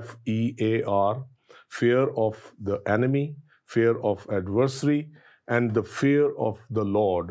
FEAR, fear of the enemy, fear of adversary and the fear of the Lord।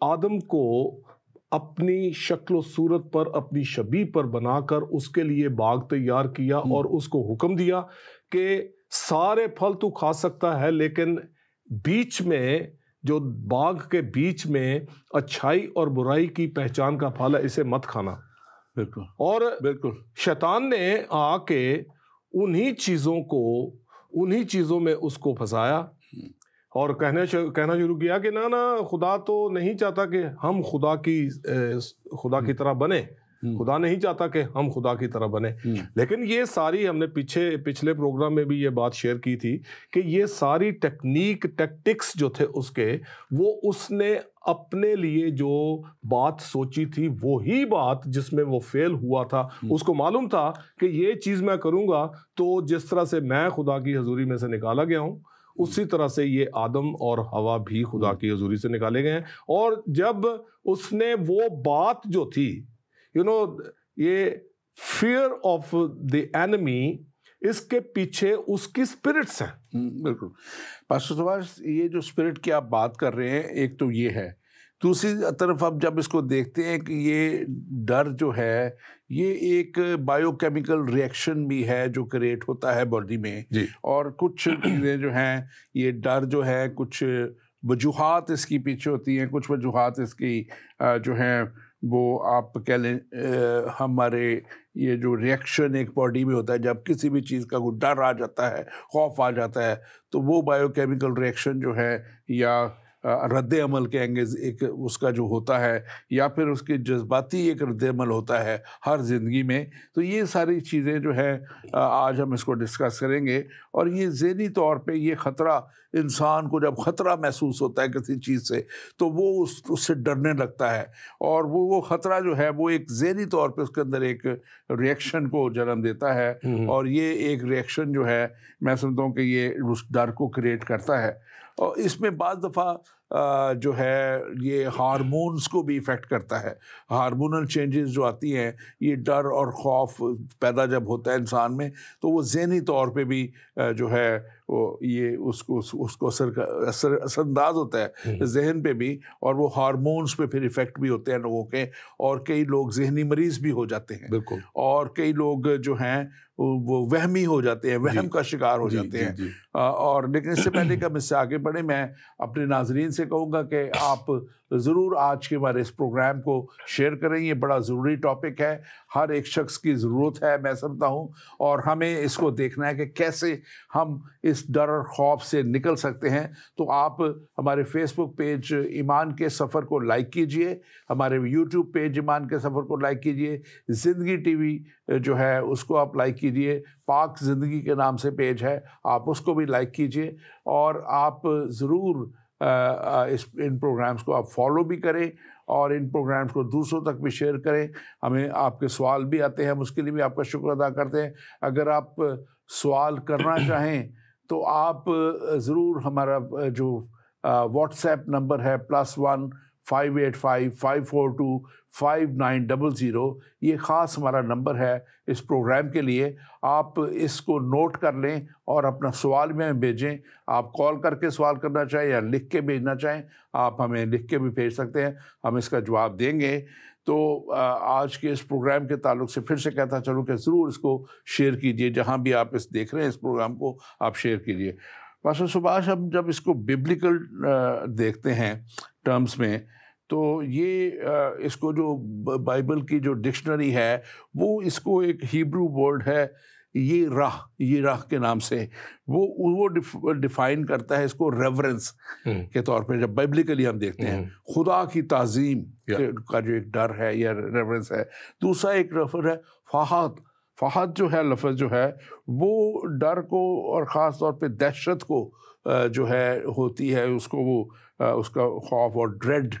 آدم کو اپنی شکل و صورت پر اپنی شبیہ پر بنا کر اس کے لیے باغ تیار کیا اور اس کو حکم دیا کہ سارے پھل تو کھا سکتا ہے لیکن بیچ میں جو باغ کے بیچ میں اچھائی اور برائی کی پہچان کا پھل ہے اسے مت کھانا. بالکل. اور بالکل شیطان نے آ کے انہی چیزوں میں اس کو پھنسایا اور کہنا شروع کیا کہ نہ خدا تو نہیں چاہتا کہ ہم خدا کی طرح بنے. خدا نہیں چاہتا کہ ہم خدا کی طرح بنے. لیکن یہ ساری ہم نے پچھلے پروگرام میں بھی یہ بات شیئر کی تھی کہ یہ ساری ٹیکٹکس جو تھے اس کے، وہ اس نے اپنے لیے جو بات سوچی تھی وہی بات جس میں وہ فیل ہوا تھا. اس کو معلوم تھا کہ یہ چیز میں کروں گا تو جس طرح سے میں خدا کی حضوری میں سے نکالا گیا ہوں اسی طرح سے یہ آدم اور حوا بھی خدا کی حضوری سے نکالے گئے ہیں. اور جب اس نے وہ بات جو تھی یہ فیئر آف دی اینمی، اس کے پیچھے اس کی اسپرٹس ہیں. بالکل پاسٹر سباش، یہ جو اسپرٹ کی آپ بات کر رہے ہیں ایک تو یہ ہے، دوسری طرف اب جب اس کو دیکھتے ہیں کہ یہ ڈر جو ہے یہ ایک بائیو کیمیکل ریئیکشن بھی ہے جو کریٹ ہوتا ہے باڈی میں جی. اور کچھ چیزیں جو ہیں یہ ڈر جو ہے کچھ وجوہات اس کی پیچھے ہوتی ہیں، کچھ وجوہات اس کی جو ہیں وہ آپ کہہ لیں ہمارے یہ جو ریئیکشن ایک باڈی میں ہوتا ہے جب کسی بھی چیز کا کوئی ڈر آ جاتا ہے، خوف آ جاتا ہے، تو وہ بائیو کیمیکل ریئیکشن جو ہے یا رد عمل کہیں گے ایک اس کا جو ہوتا ہے، یا پھر اس کی جذباتی ایک رد عمل ہوتا ہے ہر زندگی میں. تو یہ ساری چیزیں جو ہے آج ہم اس کو ڈسکس کریں گے. اور یہ ذہنی طور پہ یہ خطرہ، انسان کو جب خطرہ محسوس ہوتا ہے کسی چیز سے تو وہ اس سے ڈرنے لگتا ہے، اور وہ خطرہ جو ہے وہ ایک ذہنی طور پہ اس کے اندر ایک ریئیکشن کو جنم دیتا ہے. اور یہ ایک ریئیکشن جو ہے میں سمجھتا ہوں کہ یہ اس ڈر کو کریٹ کرتا ہے. اور اس میں بعض دفعہ جو ہے یہ ہارمونز کو بھی افیکٹ کرتا ہے. ہارمونل چینجز جو آتی ہیں، یہ ڈر اور خوف پیدا جب ہوتا ہے انسان میں تو وہ ذہنی طور پہ بھی جو ہے وہ یہ اس کو اثر انداز ہوتا ہے ذہن پہ بھی، اور وہ ہارمونز پہ پھر افیکٹ بھی ہوتے ہیں لوگوں کے، اور کئی لوگ ذہنی مریض بھی ہو جاتے ہیں. بالکل. اور کئی لوگ جو ہیں وہ وہمی ہو جاتے ہیں، وہم کا شکار ہو جاتے ہیں. اور لیکن اس سے پہلے کہ ہم اس سے آگے بڑھیں، میں اپنے ناظرین سے کہوں گا کہ آپ ضرور آج کے ہمارے اس پروگرام کو شیئر کریں. یہ بڑا ضروری ٹاپک ہے، ہر ایک شخص کی ضرورت ہے میں سمجھتا ہوں، اور ہمیں اس کو دیکھنا ہے کہ کیسے ہم اس ڈر اور خوف سے نکل سکتے ہیں. تو آپ ہمارے فیس بک پیج ایمان کے سفر کو لائک کیجئے، ہمارے یوٹیوب پیج ایمان کے سفر کو لائک کیجئے، زندگی ٹی وی جو ہے اس کو آپ لائک کیجئے، پاک زندگی کے نام سے پیج ہے آپ اس کو بھی لائک کیجئے، اور آپ ضرور ان پروگرامز کو آپ فالو بھی کریں اور ان پروگرامز کو دوسروں تک بھی شیئر کریں. ہمیں آپ کے سوال بھی آتے ہیں، ہم اس کے لیے بھی آپ کا شکر ادا کرتے ہیں. اگر آپ سوال کرنا چاہیں تو آپ ضرور ہمارا جو واٹس ایپ نمبر ہے +1 585 542 5900، یہ خاص ہمارا نمبر ہے اس پروگرام کے لیے. آپ اس کو نوٹ کر لیں اور اپنا سوال میں بھیجیں. آپ کال کر کے سوال کرنا چاہیں یا لکھ کے بھیجنا چاہیں، آپ ہمیں لکھ کے بھی بھیج سکتے ہیں، ہم اس کا جواب دیں گے. تو آج کے اس پروگرام کے تعلق سے پھر سے کہتا چلوں کہ ضرور اس کو شیئر کیجئے، جہاں بھی آپ اس دیکھ رہے ہیں اس پروگرام کو آپ شیئر کیجئے. پاسٹر سباش، ہم جب اس کو بیبلیکل دیکھتے ہیں ٹرمز میں، تو یہ اس کو جو بائبل کی جو ڈکشنری ہے وہ اس کو ایک ہیبرو ورڈ ہے یہ راہ کے نام سے وہ ڈیفائن کرتا ہے اس کو ریورنس کے طور پہ. جب بائبلیکلی ہم دیکھتے ہیں خدا کی تعظیم کا جو ایک ڈر ہے یا ریورنس ہے. دوسرا ایک لفظ ہے فہد جو ہے، لفظ جو ہے وہ ڈر کو اور خاص طور پہ دہشت کو جو ہے ہوتی ہے، اس کو وہ اس کا خوف اور ڈریڈ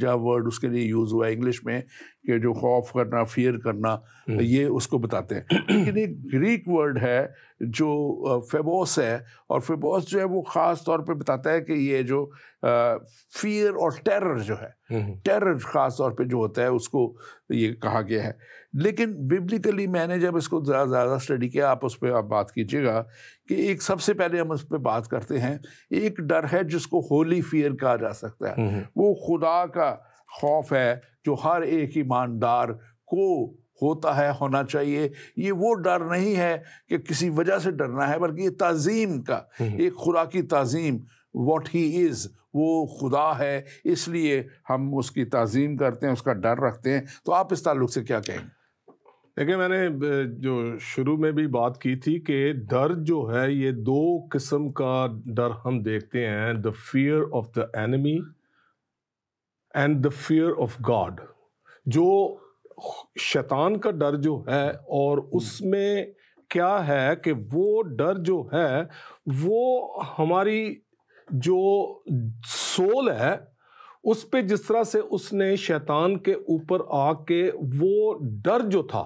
جب ورڈ اس کے لیے یوز ہوا ہے انگلش میں کہ جو خوف کرنا، فیئر کرنا، یہ اس کو بتاتے ہیں. لیکن ایک گریک ورڈ ہے جو فیبوس ہے، اور فیبوس جو ہے وہ خاص طور پہ بتاتا ہے کہ یہ جو فیئر اور ٹیرر جو ہے، ٹیرر خاص طور پہ جو ہوتا ہے اس کو یہ کہا گیا ہے. لیکن بیبلیکلی میں نے جب اس کو زیادہ اسٹڈی کیا، آپ اس پہ آپ بات کیجیے گا کہ ایک سب سے پہلے ہم اس پہ بات کرتے ہیں، ایک ڈر ہے جس کو ہولی فیئر کہا کہا جا سکتا ہے. وہ خدا کا خوف ہے جو ہر ایک ایماندار کو ہوتا ہے, ہونا چاہیے. یہ وہ ڈر نہیں ہے کہ کسی وجہ سے ڈرنا ہے, بلکہ یہ تعظیم کا, ایک خدا کی تعظیم, واٹ ہی از, وہ خدا ہے, اس لیے ہم اس کی تعظیم کرتے ہیں, اس کا ڈر رکھتے ہیں. تو آپ اس تعلق سے کیا کہیں؟ دیکھیں, میں نے جو شروع میں بھی بات کی تھی کہ ڈر جو ہے یہ دو قسم کا ڈر ہم دیکھتے ہیں, the fear of the enemy and the fear of God. جو شیطان کا ڈر جو ہے, اور اس میں کیا ہے کہ وہ ڈر جو ہے وہ ہماری جو سول ہے اس پہ جس طرح سے اس نے شیطان کے اوپر آ کے وہ ڈر جو تھا,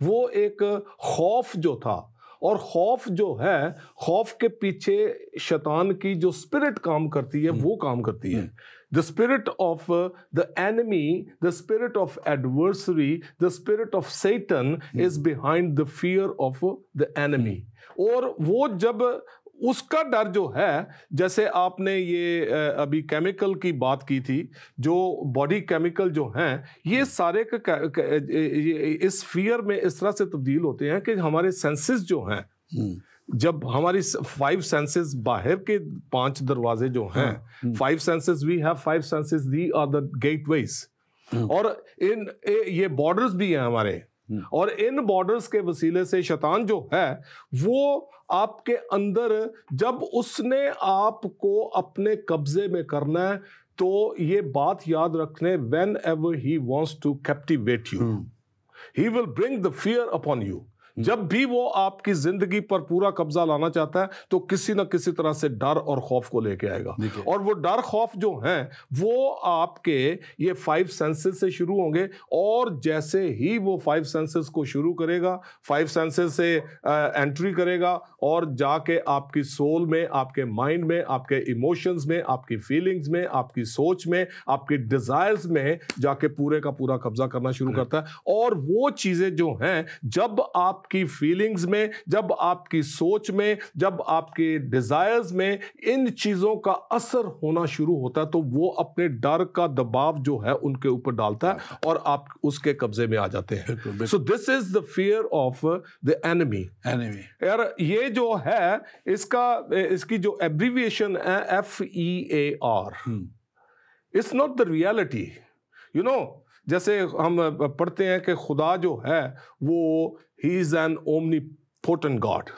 وہ ایک خوف جو تھا, اور خوف جو ہے, خوف کے پیچھے شیطان کی جو اسپرٹ کام کرتی ہے وہ کام کرتی ہے. The spirit of the enemy, the spirit of adversary, the spirit of Satan is behind the fear of the enemy. اور وہ جب اس کا ڈر جو ہے, جیسے آپ نے یہ ابھی کیمیکل کی بات کی تھی, جو باڈی کیمیکل جو ہیں یہ سارے اس فیئر میں اس طرح سے تبدیل ہوتے ہیں کہ ہمارے سینسز جو ہیں, جب ہماری 5 سینسز, باہر کے 5 دروازے جو ہیں, 5 senses, we have 5 senses, they are the gateways, اور یہ بارڈرز بھی ہیں ہمارے, اور ان بارڈرز کے وسیلے سے شیطان جو ہے وہ آپ کے اندر, جب اس نے آپ کو اپنے قبضے میں کرنا ہے, تو یہ بات یاد رکھنے, whenever he wants to captivate you, he will bring the fear upon you. جب بھی وہ آپ کی زندگی پر پورا قبضہ لانا چاہتا ہے تو کسی نہ کسی طرح سے ڈر اور خوف کو لے کے آئے گا. اور وہ ڈر خوف جو ہیں وہ آپ کے یہ 5 سینسز سے شروع ہوں گے, اور جیسے ہی وہ 5 سینسز کو شروع کرے گا, 5 سینسز سے انٹری کرے گا, اور جا کے آپ کی سول میں, آپ کے مائنڈ میں, آپ کے ایموشنز میں, آپ کی فیلنگز میں, آپ کی سوچ میں, آپ کی ڈیزائرز میں جا کے پورے کا پورا قبضہ کرنا شروع کرتا ہے. اور وہ چیزیں جو ہیں, جب آپ کی فیلنگز میں, جب آپ کی سوچ میں, جب آپ کے ڈیزائرز میں ان چیزوں کا اثر ہونا شروع ہوتا ہے, تو وہ اپنے ڈر کا دباؤ جو ہے ان کے اوپر ڈالتا ہے, اور آپ اس کے قبضے میں آ جاتے ہیں. So this is the fear of the enemy. یار یہ جو ہے اس کی جو ایبریویشن ہے FEAR, it's not the reality. You know, جیسے ہم پڑھتے ہیں کہ خدا جو ہے وہ he is an omnipotent God.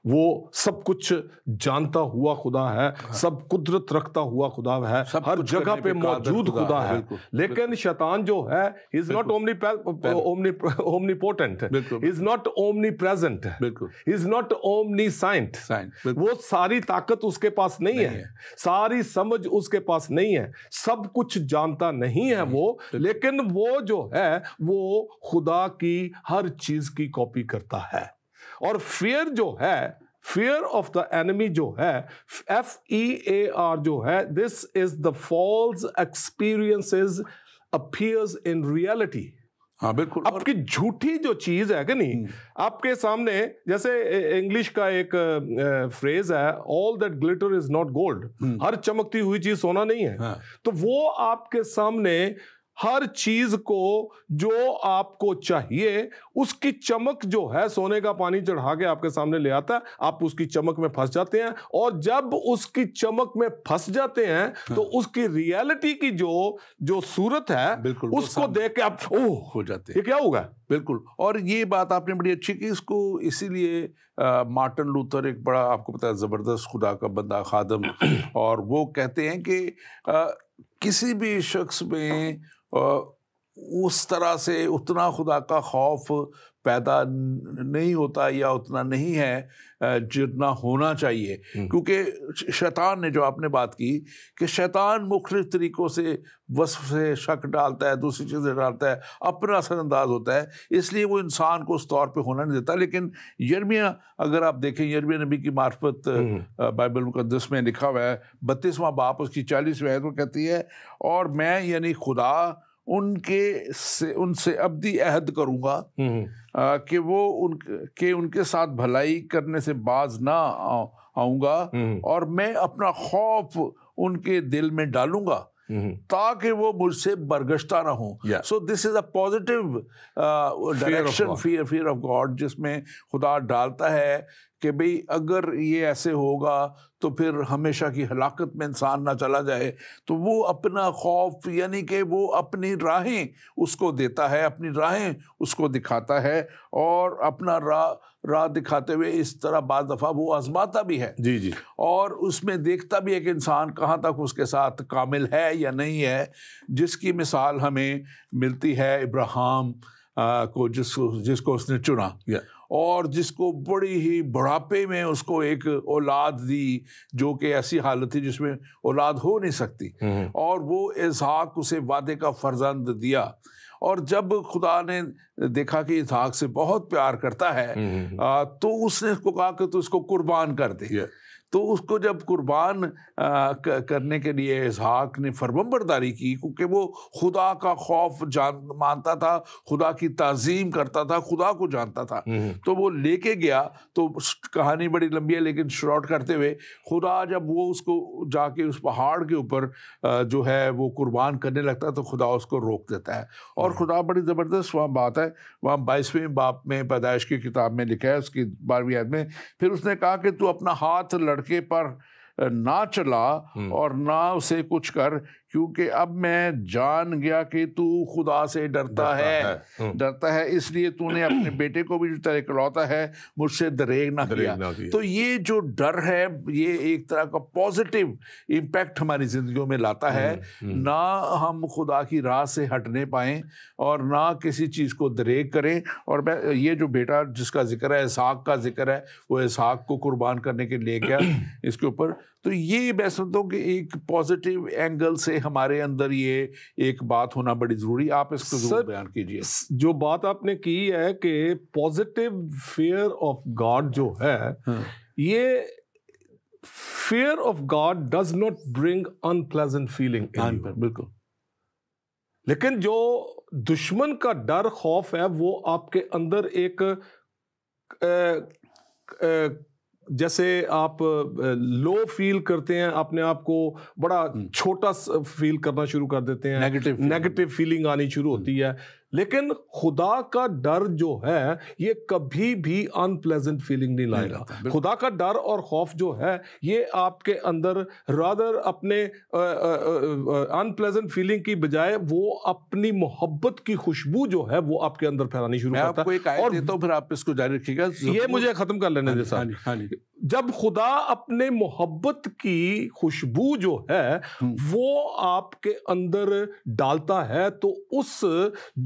وہ سب کچھ جانتا ہوا خدا ہے, سب قدرت رکھتا ہوا خدا ہے, ہر جگہ پہ موجود خدا ہے. لیکن شیطان جو ہے he is not omnipotent, he is not omnipresent, he is not omniscient. وہ ساری طاقت اس کے پاس نہیں ہے, ساری سمجھ اس کے پاس نہیں ہے, سب کچھ جانتا نہیں ہے وہ, لیکن وہ جو ہے وہ خدا کی ہر چیز کی کاپی کرتا ہے. اور فیئر جو ہے, فیئر آف دا اینمی جو ہے, FEAR جو ہے, this is the false experiences appears in reality. ہاں بالکل. آپ کی جھوٹی جو چیز ہے کہ نہیں, آپ کے سامنے, جیسے انگلش کا ایک فریز ہے, all that glitter is not gold. ہر چمکتی ہوئی چیز سونا نہیں ہے. تو وہ آپ کے سامنے ہر چیز کو جو آپ کو چاہیے اس کی چمک جو ہے سونے کا پانی چڑھا کے آپ کے سامنے لے آتا ہے, آپ اس کی چمک میں پھنس جاتے ہیں, اور جب اس کی چمک میں پھنس جاتے ہیں تو اس کی ریالٹی کی جو صورت ہے اس کو دیکھ کے آپ ہو جاتے ہیں, یہ کیا ہوگا. بالکل. اور یہ بات آپ نے بڑی اچھی کی, اس کو اسی لیے مارٹن لوتھر ایک بڑا, آپ کو پتا ہے, زبردست خدا کا بندہ, خادم, اور وہ کہتے ہیں کہ کسی بھی شخص میں اس طرح سے اتنا خدا کا خوف پیدا نہیں ہوتا, یا اتنا نہیں ہے جتنا ہونا چاہیے. کیونکہ شیطان نے, جو آپ نے بات کی کہ شیطان مختلف طریقوں سے وصف سے شک ڈالتا ہے, دوسری چیزیں ڈالتا ہے, اپنا اثر انداز ہوتا ہے, اس لیے وہ انسان کو اس طور پہ ہونا نہیں دیتا. لیکن یرمیہ, اگر آپ دیکھیں, یرمیہ نبی کی معرفت بائبل مقدس میں لکھا ہوا ہے, 32واں باب اس کی 40ویں آیت میں کہتی ہے, اور میں یعنی خدا ان سے ابدی عہد کروں گا کہ وہ ان کے ساتھ بھلائی کرنے سے باز نہ آؤں گا, اور میں اپنا خوف ان کے دل میں ڈالوں گا تاکہ وہ مجھ سے برگشتہ نہ ہوں. So this is a positive direction, fear of God, جس میں خدا ڈالتا ہے کہ بھئی اگر یہ ایسے ہوگا تو پھر ہمیشہ کی ہلاکت میں انسان نہ چلا جائے. تو وہ اپنا خوف, یعنی کہ وہ اپنی راہیں اس کو دیتا ہے, اپنی راہیں اس کو دکھاتا ہے, اور اپنا راہ دکھاتے ہوئے اس طرح بعض دفعہ وہ آزماتا بھی ہے. جی اور اس میں دیکھتا بھی ہے کہ انسان کہاں تک اس کے ساتھ کامل ہے یا نہیں ہے, جس کی مثال ہمیں ملتی ہے ابراہیم کو, جس کو اس نے چنا, اور جس کو بڑی ہی بڑھاپے میں اس کو ایک اولاد دی, جو کہ ایسی حالت تھی جس میں اولاد ہو نہیں سکتی, اور وہ اسحاق اسے وعدے کا فرزند دیا. اور جب خدا نے دیکھا کہ اسحاق سے بہت پیار کرتا ہے تو اس نے اس کو کہا کہ تو اس کو قربان کر دے. تو اس کو جب قربان کرنے کے لیے اسحاق نے فرمانبرداری کی, کیونکہ وہ خدا کا خوف مانتا تھا, خدا کی تعظیم کرتا تھا, خدا کو جانتا تھا, تو وہ لے کے گیا. تو کہانی بڑی لمبی ہے لیکن شارٹ کرتے ہوئے, خدا جب وہ اس کو جا کے اس پہاڑ کے اوپر جو ہے وہ قربان کرنے لگتا ہے تو خدا اس کو روک دیتا ہے. اور خدا بڑی زبردست وہاں بات ہے, وہاں 22ویں باب میں پیدائش کی کتاب میں لکھا ہے, اس کی 12ویں آیت میں, پھر اس نے کہا کہ تو اپنا ہاتھ لڑکے پر نہ چلا اور نہ اسے کچھ کر, کیونکہ اب میں جان گیا کہ تو خدا سے ڈرتا ہے, اس لیے تو نے اپنے بیٹے کو بھی جو تیرا اکلوتا ہے مجھ سے دریغ نہ کیا. تو یہ جو ڈر ہے یہ ایک طرح کا پازیٹیو امپیکٹ ہماری زندگیوں میں لاتا ہے. نہ ہم خدا کی راہ سے ہٹنے پائیں اور نہ کسی چیز کو دریغ کریں. اور یہ جو بیٹا جس کا ذکر ہے, اسحاق کا ذکر ہے, وہ اسحاق کو قربان کرنے کے لے گیا اس کے اوپر. تو یہ میں سمجھتا ہوں کہ ایک پازیٹیو اینگل سے ہمارے اندر یہ ایک بات ہونا بڑی ضروری. آپ اس کو ضرور بیان کیجئے. جو بات آپ نے کی ہے کہ پازیٹیو فیئر آف گاڈ جو ہے, یہ fair of God does not bring unpleasant feeling. بالکل. لیکن جو دشمن کا ڈر, خوف ہے, وہ آپ کے اندر ایک جیسے آپ لو فیل کرتے ہیں, اپنے آپ کو بڑا چھوٹا فیل کرنا شروع کر دیتے ہیں, نیگیٹو فیلنگ آنی شروع ہوتی ہے. لیکن خدا کا ڈر جو ہے یہ کبھی بھی ان پلیزنٹ فیلنگ نہیں لائے گا. خدا کا ڈر اور خوف جو ہے یہ آپ کے اندر رادر اپنے ان پلیزنٹ فیلنگ کی بجائے وہ اپنی محبت کی خوشبو جو ہے وہ آپ کے اندر پھیلانی شروع کرتا ہے. اور دیتا ہوں پھر آپ اس کو جاری رکھیے گا. یہ مجھے ختم کر لینے دے ساتھ. جب خدا اپنے محبت کی خوشبو جو ہے وہ آپ کے اندر ڈالتا ہے تو اس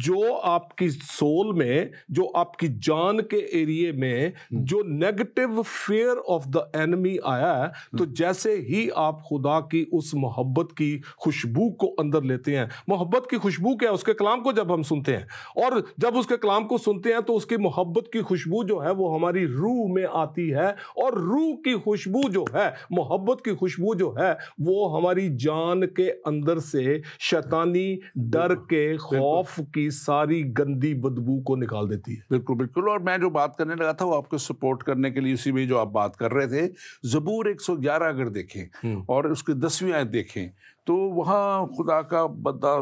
جو آپ کی سول میں, جو آپ کی جان کے ایریے میں جو negative fair of the enemy آیا ہے, تو جیسے ہی آپ خدا کی اس محبت کی خوشبو کو اندر لیتے ہیں, محبت کی خوشبو کیا ہے؟ اس کے کلام کو جب ہم سنتے ہیں, اور جب اس کے کلام کو سنتے ہیں تو اس کی محبت کی خوشبو جو ہے وہ ہماری روح میں آتی ہے, اور روح کی خوشبو جو ہے, محبت کی خوشبو جو ہے, وہ ہماری جان کے اندر سے شیطانی ڈر کے, خوف کی ساری گندی بدبو کو نکال دیتی ہے. بالکل بالکل. اور میں جو بات کرنے لگا تھا وہ آپ کو سپورٹ کرنے کے لیے اسی میں جو آپ بات کر رہے تھے, زبور 111 اگر دیکھیں اور اس کی 10ویں آیت دیکھیں تو وہاں خدا کا بندہ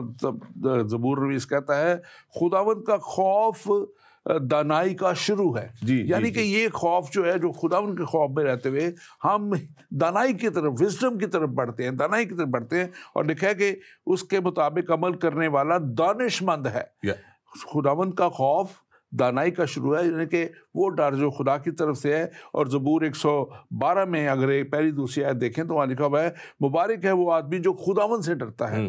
زبور رویس کہتا ہے خداوند کا خوف دانائی کا شروع ہے. یعنی کہ یہ خوف جو ہے, جو خداوند کے خوف میں رہتے ہوئے ہم دانائی کی طرف, وزڈم کی طرف بڑھتے ہیں, دانائی کی طرف بڑھتے ہیں. اور لکھا ہے کہ اس کے مطابق عمل کرنے والا دانش مند ہے. خداوند کا خوف دانائی کا شروع ہے, یعنی کہ وہ ڈر جو خدا کی طرف سے ہے. اور زبور 112 میں اگر پہلی دوسری آیت دیکھیں تو وہاں لکھا ہوا ہے مبارک ہے وہ آدمی جو خداوند سے ڈرتا ہے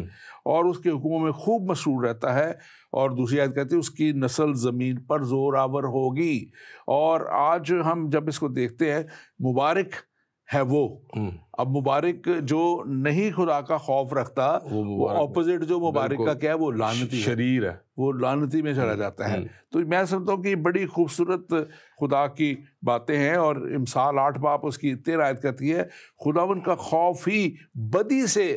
اور اس کے حکموں میں خوب مسرور رہتا ہے. اور دوسری آیت کہتی ہے اس کی نسل زمین پر زور آور ہوگی. اور آج ہم جب اس کو دیکھتے ہیں, مبارک ہے وہ. اب مبارک جو نہیں خدا کا خوف رکھتا, وہ اپوزٹ جو مبارک کا کیا ہے, وہ لعنتی شریر ہے, وہ لعنتی میں چلا جاتا ہے. تو میں سمجھتا ہوں کہ بڑی خوبصورت خدا کی باتیں ہیں. اور امثال 8 باب اس کی 13 آیت کہتی ہے خداوند کا خوف ہی بدی سے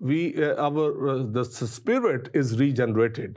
the spirit is regenerated.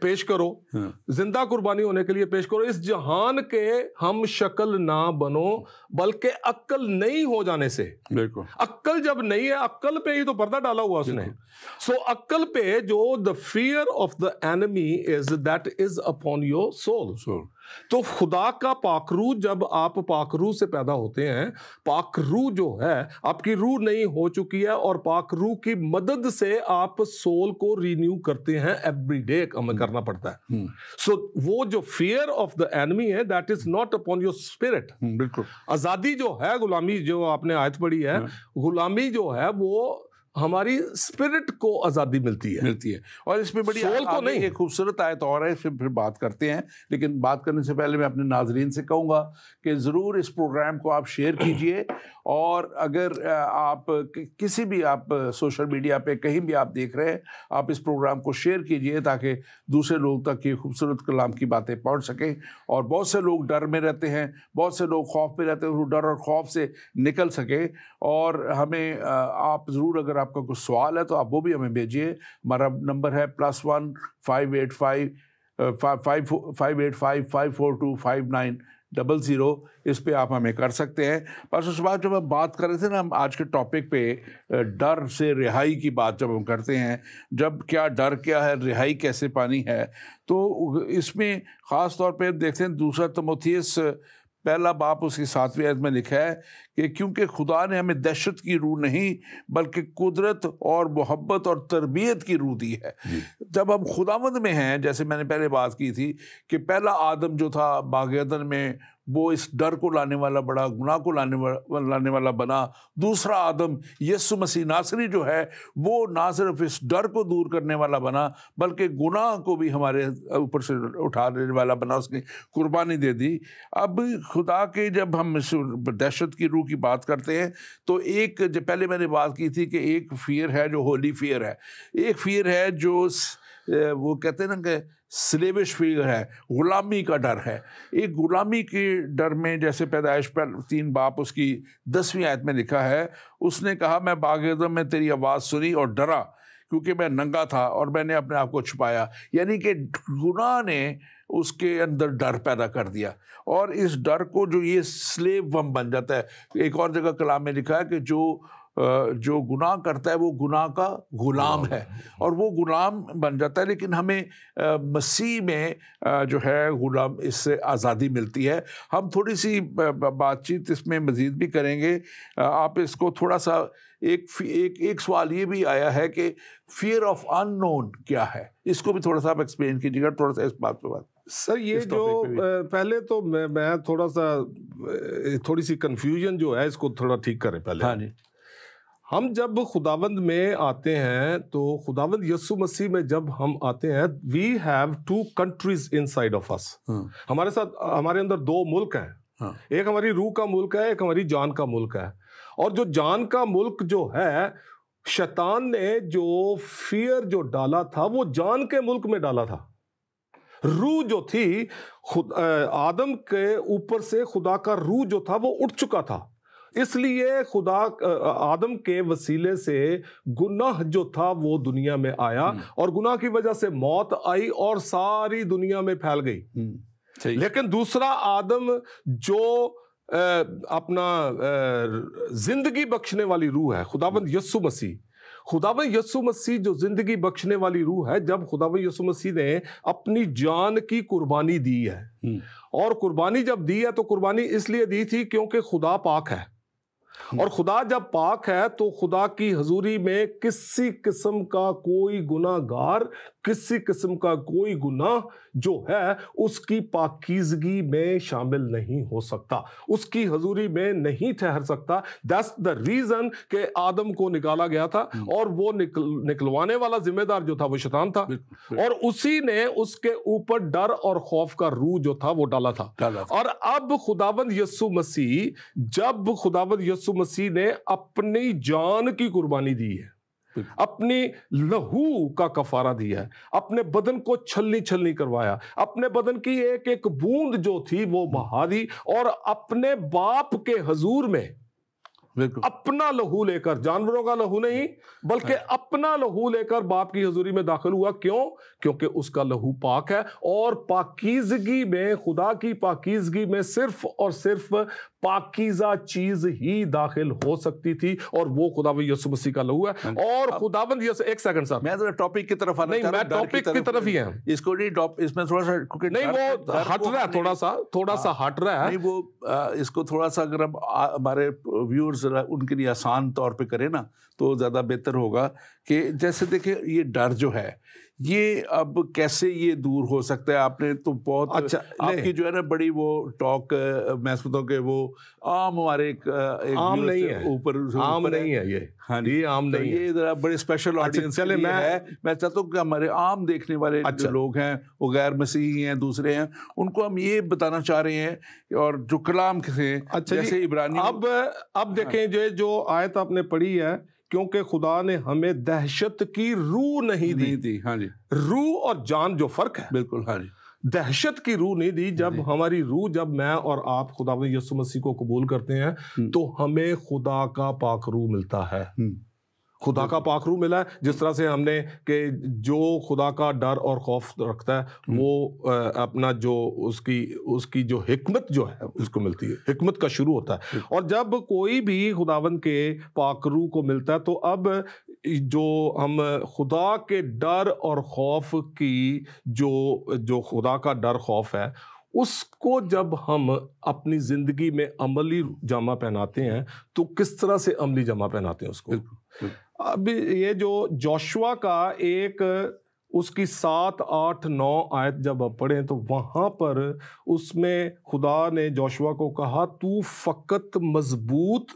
پیش کرو, زندہ قربانی ہونے کے لیے پیش کرو, اس جہان کے ہم شکل نہ بنو بلکہ عقل نہیں ہو جانے سے. بالکل, عقل جب نہیں ہے, عقل پہ ہی تو پردہ ڈالا ہوا اس نے. سو عقل پہ جو the fear of the enemy is, that is upon your soul. تو خدا کا پاک روح, جب آپ پاک روح سے پیدا ہوتے ہیں, پاک روح جو ہے آپ کی روح نہیں ہو چکی ہے, اور پاک روح کی مدد سے آپ سول کو رینیو کرتے ہیں, ایوری ڈے ہمیں کرنا پڑتا ہے. سو وہ جو فیئر آف دا اینمی ہے, that is not upon your spirit. بالکل, آزادی جو ہے, غلامی جو آپ نے آیت پڑھی ہے, غلامی جو ہے وہ ہماری اسپرٹ کو آزادی ملتی ہے. اور اس میں بڑی سول کو نہیں. ایک خوبصورت آیت اور ہے, پھر بات کرتے ہیں. لیکن بات کرنے سے پہلے میں اپنے ناظرین سے کہوں گا کہ ضرور اس پروگرام کو آپ شیئر کیجئے, اور اگر آپ کسی بھی آپ سوشل میڈیا پہ کہیں بھی آپ دیکھ رہے ہیں, آپ اس پروگرام کو شیئر کیجئے تاکہ دوسرے لوگ تک یہ خوبصورت کلام کی باتیں پہنچ سکیں. اور بہت سے لوگ ڈر میں رہتے ہیں, بہت سے لوگ خوف میں رہتے ہیں, وہ ڈر اور خوف سے نکل سکیں. اور ہمیں آپ ضرور, اگر آپ کا کوئی سوال ہے تو آپ وہ بھی ہمیں بھیجیے. ہمارا نمبر ہے +1 585 542 5900. اس پہ آپ ہمیں کر سکتے ہیں. بس اس بات جب ہم بات کر رہے تھے نا, ہم آج کے ٹاپک پہ ڈر سے رہائی کی بات جب ہم کرتے ہیں, جب کیا ڈر کیا ہے, رہائی کیسے پانی ہے, تو اس میں خاص طور پہ دیکھتے ہیں 2 تیموتھیوس پہلا باب اس کی 7ویں آیت میں لکھا ہے کہ کیونکہ خدا نے ہمیں دہشت کی روح نہیں بلکہ قدرت اور محبت اور تربیت کی روح دی ہے. جب ہم خداوند میں ہیں, جیسے میں نے پہلے بات کی تھی کہ پہلا آدم جو تھا باغ عدن میں, وہ اس ڈر کو لانے والا, بڑا گناہ کو لانے والا بنا. دوسرا آدم یسوع مسیح ناصری جو ہے, وہ نہ صرف اس ڈر کو دور کرنے والا بنا بلکہ گناہ کو بھی ہمارے اوپر سے اٹھانے والا بنا, اس نے قربانی دے دی. اب خدا کے جب ہم دہشت کی روح کی بات کرتے ہیں تو ایک, جو پہلے میں نے بات کی تھی کہ ایک فیئر ہے جو ہولی فیئر ہے, ایک فیئر ہے جو وہ کہتے ہیں نا کہ سلیوش فیئر ہے, غلامی کا ڈر ہے. ایک غلامی کے ڈر میں, جیسے پیدائش پر 3 باب اس کی 10ویں آیت میں لکھا ہے, اس نے کہا میں باغ عدن میں تیری آواز سنی اور ڈرا کیونکہ میں ننگا تھا اور میں نے اپنے آپ کو چھپایا. یعنی کہ گناہ نے اس کے اندر ڈر پیدا کر دیا, اور اس ڈر کو جو یہ سلیو ہم بن جاتا ہے. ایک اور جگہ کلام میں لکھا ہے کہ جو گناہ کرتا ہے وہ گناہ کا غلام ہے, اور وہ غلام بن جاتا ہے. لیکن ہمیں مسیح میں جو ہے غلام, اس سے آزادی ملتی ہے. ہم تھوڑی سی بات چیت اس میں مزید بھی کریں گے. آپ اس کو تھوڑا سا, ایک سوال یہ بھی آیا ہے کہ فیئر آف ان نون کیا ہے, اس کو بھی تھوڑا سا آپ ایکسپلین کیجیے گا تھوڑا سا اس بات پہ بات. سر یہ جو پہلے تو میں تھوڑا سا, تھوڑی سی کنفیوژن جو ہے اس کو تھوڑا ٹھیک کریں پہلے. ہاں جی, ہم جب خداوند میں آتے ہیں تو خداوند یسوع مسیح میں جب ہم آتے ہیں, we have 2 countries inside of us. ہمارے ساتھ, ہمارے اندر 2 ملک ہیں. ایک ہماری روح کا ملک ہے, ایک ہماری جان کا ملک ہے. اور جو جان کا ملک جو ہے, شیطان نے جو فیئر جو ڈالا تھا وہ جان کے ملک میں ڈالا تھا. روح جو تھی آدم کے اوپر سے, خدا کا روح جو تھا وہ اٹھ چکا تھا. اس لیے خدا آدم کے وسیلے سے گناہ جو تھا وہ دنیا میں آیا, اور گناہ کی وجہ سے موت آئی اور ساری دنیا میں پھیل گئی. لیکن دوسرا آدم جو اپنا زندگی بخشنے والی روح ہے, خداوند یسوع مسیح, خداوند یسوع مسیح جو زندگی بخشنے والی روح ہے, جب خداوند یسوع مسیح نے اپنی جان کی قربانی دی ہے, اور قربانی جب دی ہے تو قربانی اس لیے دی تھی کیونکہ خدا پاک ہے, اور خدا جب پاک ہے تو خدا کی حضوری میں کسی قسم کا کوئی گناہ گار, کسی قسم کا کوئی گناہ جو ہے اس کی پاکیزگی میں شامل نہیں ہو سکتا, اس کی حضوری میں نہیں ٹھہر سکتا. That's the reason کہ آدم کو نکالا گیا تھا, اور وہ نکلوانے والا ذمہ دار جو تھا وہ شیطان تھا, اور اسی نے اس کے اوپر ڈر اور خوف کا روح جو تھا وہ ڈالا تھا. اور اب خداوند یسوع مسیح, جب خداوند یسوع مسیح نے اپنی جان کی قربانی دی ہے, اپنی لہو کا کفارہ دیا ہے, اپنے بدن کو چھلنی کروایا, اپنے بدن کی ایک ایک بوند جو تھی وہ بہا دی, اور اپنے باپ کے حضور میں اپنا لہو لے کر, جانوروں کا لہو نہیں بلکہ اپنا لہو لے کر باپ کی حضوری میں داخل ہوا. کیوں؟ کیونکہ اس کا لہو پاک ہے, اور پاکیزگی میں, خدا کی پاکیزگی میں صرف اور صرف پاکیزہ چیز ہی داخل ہو سکتی تھی, اور وہ خداوند یسوع مسیح کا لہو ہے. اور خداوند یسوع, ایک سیکنڈ سر, میں ذرا ٹاپک کی طرف آنا نہیں, میں ٹاپک کی طرف ہی ہیں اس کو نہیں, اس میں تھوڑا سا نہیں, وہ ہٹ رہا ہے, تھوڑا سا ہٹ رہا ہے. نہیں, وہ اس کو تھوڑا سا اگر ہم ہمارے ویورز ان کے لیے آسان طور پہ کریں نا تو زیادہ بہتر ہوگا. کہ جیسے دیکھیں یہ ڈر جو ہے یہ اب کیسے یہ دور ہو سکتا ہے؟ آپ نے تو بہت اچھا, آپ کی جو ہے نا بڑی وہ ٹاک, میں سمجھتا ہوں کہ وہ عام ہمارے عام نہیں ہے, اوپر عام نہیں ہے یہ, ہاں یہ عام نہیں ہے, یہ ذرا بڑے اسپیشل آڈینس چلے میں چاہتا ہوں کہ ہمارے عام دیکھنے والے جو لوگ ہیں وہ غیر مسیحی ہیں, دوسرے ہیں, ان کو ہم یہ بتانا چاہ رہے ہیں, اور جو کلام سے جیسے عبرانیوں. اب دیکھیں جو آیت آپ نے پڑھی ہے, کیونکہ خدا نے ہمیں دہشت کی روح نہیں دی. ہاں جی, روح اور جان جو فرق ہے, بالکل, ہاں جی, دہشت کی روح نہیں دی. جب ہماری روح, جب میں اور آپ خداوند یسوع مسیح کو قبول کرتے ہیں تو ہمیں خدا کا پاک روح ملتا ہے, خدا کا پاک روح ملا ہے. جس طرح سے ہم نے کہ جو خدا کا ڈر اور خوف رکھتا ہے وہ اپنا جو اس کی جو حکمت جو ہے اس کو ملتی ہے, حکمت کا شروع ہوتا ہے. اور جب کوئی بھی خداوند کے پاک روح کو ملتا ہے تو اب جو ہم خدا کے ڈر اور خوف کی جو خدا کا ڈر خوف ہے, اس کو جب ہم اپنی زندگی میں عملی جامہ پہناتے ہیں تو کس طرح سے عملی جامہ پہناتے ہیں اس کو. اب یہ جو جوشوا کا ایک اس کی 7, 8, 9 آیت جب آپ پڑھیں تو وہاں پر اس میں خدا نے جوشوا کو کہا, تو فقط مضبوط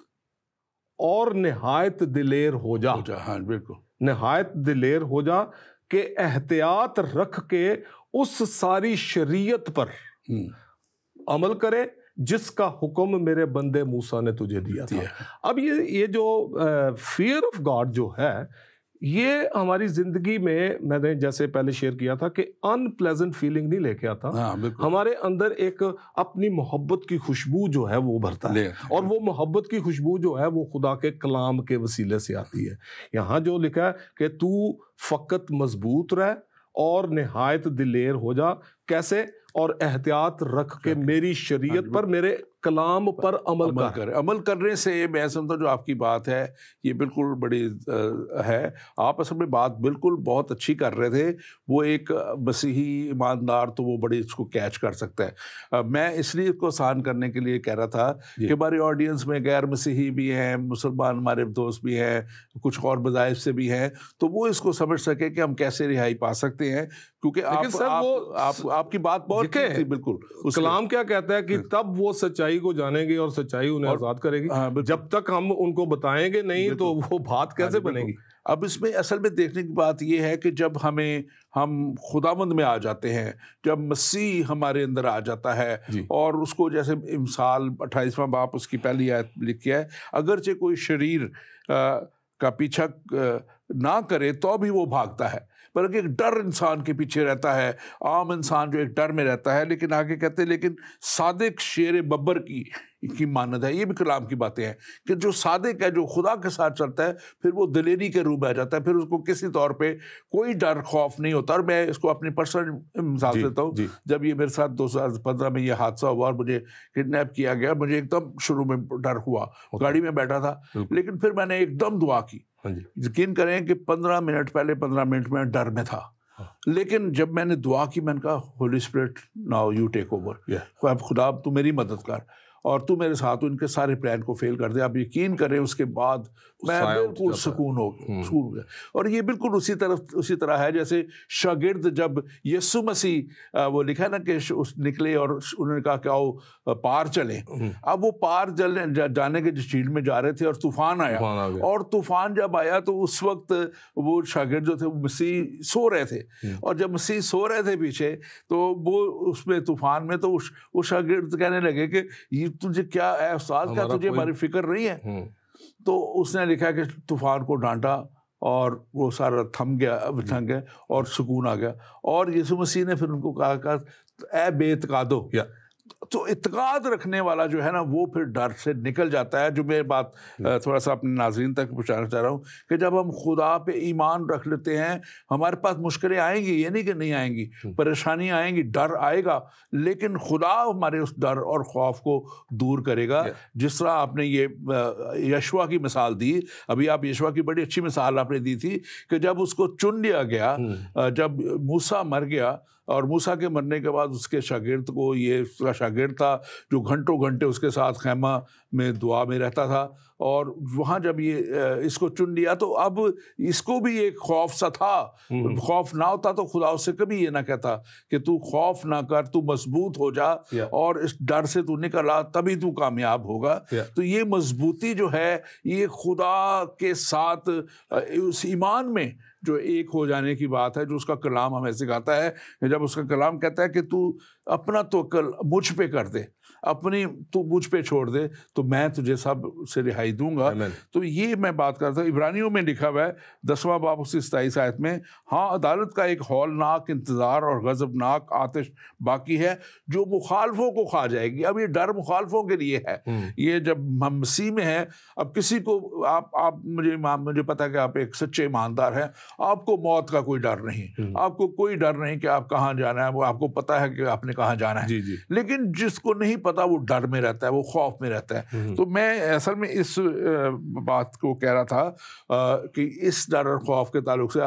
اور نہایت دلیر ہو جا. ہاں بالکل, نہایت دلیر ہو جا کہ احتیاط رکھ کے اس ساری شریعت پر عمل کرے جس کا حکم میرے بندے موسیٰ نے تجھے دیا تھا. اب یہ جو فیئر آف گاڈ جو ہے یہ ہماری زندگی میں نے جیسے پہلے شیئر کیا تھا کہ ان پلیزنٹ فیلنگ نہیں لے کے آتا, ہمارے اندر ایک اپنی محبت کی خوشبو جو ہے وہ بھرتا ہے, اور وہ محبت کی خوشبو جو ہے وہ خدا کے کلام کے وسیلے سے آتی ہے. یہاں جو لکھا ہے کہ تو فقط مضبوط رہ اور نہایت دلیر ہو جا, کیسے؟ اور احتیاط رکھ کے میری شریعت پر, میرے کلام پر عمل کر. عمل کرنے سے میں سمجھتا ہوں جو آپ کی بات ہے یہ بالکل بڑی ہے. آپ اصل میں بات بالکل بہت اچھی کر رہے تھے. وہ ایک مسیحی ایماندار تو وہ بڑی اس کو کیچ کر سکتا ہے. میں اس لیے اس کو آسان کرنے کے لیے کہہ رہا تھا کہ ہماری آڈینس میں غیر مسیحی بھی ہیں, مسلمان ہمارے دوست بھی ہیں, کچھ اور مذاہب سے بھی ہیں, تو وہ اس کو سمجھ سکے کہ ہم کیسے رہائی پا سکتے ہیں. کیونکہ آپ کی بات بہت بالکل, کلام کیا کہتا ہے کہ تب وہ سچائی کو جانیں گے اور سچائی انہیں آزاد کرے گی. جب تک ہم ان کو بتائیں گے نہیں تو وہ بات کیسے بنے گی. اب اس میں اصل میں دیکھنے کی بات یہ ہے کہ جب ہم خداوند میں آ جاتے ہیں, جب مسیح ہمارے اندر آ جاتا ہے, اور اس کو جیسے امثال 28واں باب اس کی پہلی آیت لکھی ہے, اگرچہ کوئی شریر کا پیچھا نہ کرے تو بھی وہ بھاگتا ہے, بلکہ ایک ڈر انسان کے پیچھے رہتا ہے. عام انسان جو ایک ڈر میں رہتا ہے, لیکن آگے کہتے ہیں لیکن صادق شیر ببر کی مانند ہے. یہ بھی کلام کی باتیں ہیں کہ جو صادق ہے, جو خدا کے ساتھ چلتا ہے, پھر وہ دلیری کے روح میں آ جاتا ہے, پھر اس کو کسی طور پہ کوئی ڈر خوف نہیں ہوتا. اور میں اس کو اپنی پرسنل مثال دیتا ہوں. جب یہ میرے ساتھ 2015 میں یہ حادثہ ہوا اور مجھے کڈنیپ کیا گیا, مجھے ایک دم شروع میں ڈر ہوا, گاڑی میں بیٹھا تھا, لیکن پھر میں نے ایک دم دعا کی. یقین کریں کہ 15 منٹ میں ڈر میں تھا, لیکن جب میں نے دعا کی, میں نے کہا holy spirit now you take over, اب خدا تو میری مدد کر اور تو میرے ساتھ ان کے سارے پلان کو فیل کر دے. آپ یقین کریں اس کے بعد میں بالکل سکون ہو گیا. اور یہ بالکل اسی طرح ہے جیسے شاگرد جب یسوع مسیح وہ لکھا نا کہ نکلے اور انہوں نے کہا کہ آؤ پار چلیں. اب وہ پار جانے کے جس جھیل میں جا رہے تھے اور طوفان آیا, اور طوفان جب آیا تو اس وقت وہ شاگرد جو تھے وہ مسیح سو رہے تھے, اور جب مسیح سو رہے تھے پیچھے تو وہ اس میں طوفان میں, تو وہ شاگرد کہنے لگے کہ یہ تجھے کیا ہے استاد, کیا تجھے ہماری فکر نہیں ہے؟ تو اس نے لکھا کہ طوفان کو ڈانٹا اور وہ سارا تھم گیا اور سکون آ گیا. اور یسوع مسیح نے پھر ان کو کہا اے بے اعتقادو, تو اعتقاد رکھنے والا جو ہے نا وہ پھر ڈر سے نکل جاتا ہے. جو میں بات تھوڑا سا اپنے ناظرین تک پہنچانا چاہ رہا ہوں کہ جب ہم خدا پہ ایمان رکھ لیتے ہیں ہمارے پاس مشکلیں آئیں گی، یہ نہیں کہ نہیں آئیں گی، پریشانیاں آئیں گی، ڈر آئے گا، لیکن خدا ہمارے اس ڈر اور خوف کو دور کرے گا. جس طرح آپ نے یہ یشوع کی مثال دی، ابھی آپ یشوع کی بڑی اچھی مثال آپ نے دی تھی کہ جب اس کو چن لیا گیا، جب موسیٰ مر گیا اور موسیٰ کے مرنے کے بعد اس کے شاگرد کو، یہ اس کا شاگرد تھا جو گھنٹوں گھنٹے اس کے ساتھ خیمہ میں دعا میں رہتا تھا، اور وہاں جب یہ اس کو چن لیا تو اب اس کو بھی ایک خوف سا تھا. خوف نہ ہوتا تو خدا اس سے کبھی یہ نہ کہتا کہ تو خوف نہ کر، تو مضبوط ہو جا اور اس ڈر سے تو نکل آ، تبھی تو کامیاب ہوگا. تو یہ مضبوطی جو ہے یہ خدا کے ساتھ اس ایمان میں جو ایک ہو جانے کی بات ہے، جو اس کا کلام ہمیں سکھاتا ہے. جب اس کا کلام کہتا ہے کہ تو اپنا توکل مجھ پہ کر دے، تو مجھ پہ چھوڑ دے تو میں تجھے سب سے رہائی دوں گا. تو یہ میں بات کرتا ہوں. عبرانیوں میں لکھا ہوا ہے 10واں باب اس کی 27 آیت میں، ہاں عدالت کا ایک ہولناک انتظار اور غضبناک آتش باقی ہے جو مخالفوں کو کھا جائے گی. اب یہ ڈر مخالفوں کے لیے ہے. یہ جب ہم مسیح میں ہیں، اب کسی کو آپ مجھے پتا ہے کہ آپ ایک سچے ایماندار ہیں، آپ کو موت کا کوئی ڈر نہیں، آپ کو کوئی ڈر نہیں کہ آپ کہاں جانا ہے، وہ آپ کو پتا ہے کہ آپ نے کہاں جانا ہے. لیکن جس کو نہیں پتا وہ ڈر میں رہتا ہے، وہ خوف میں رہتا ہے. تو میں اصل میں اس بات کو کہہ رہا تھا کہ اس ڈر اور خوف کے تعلق سے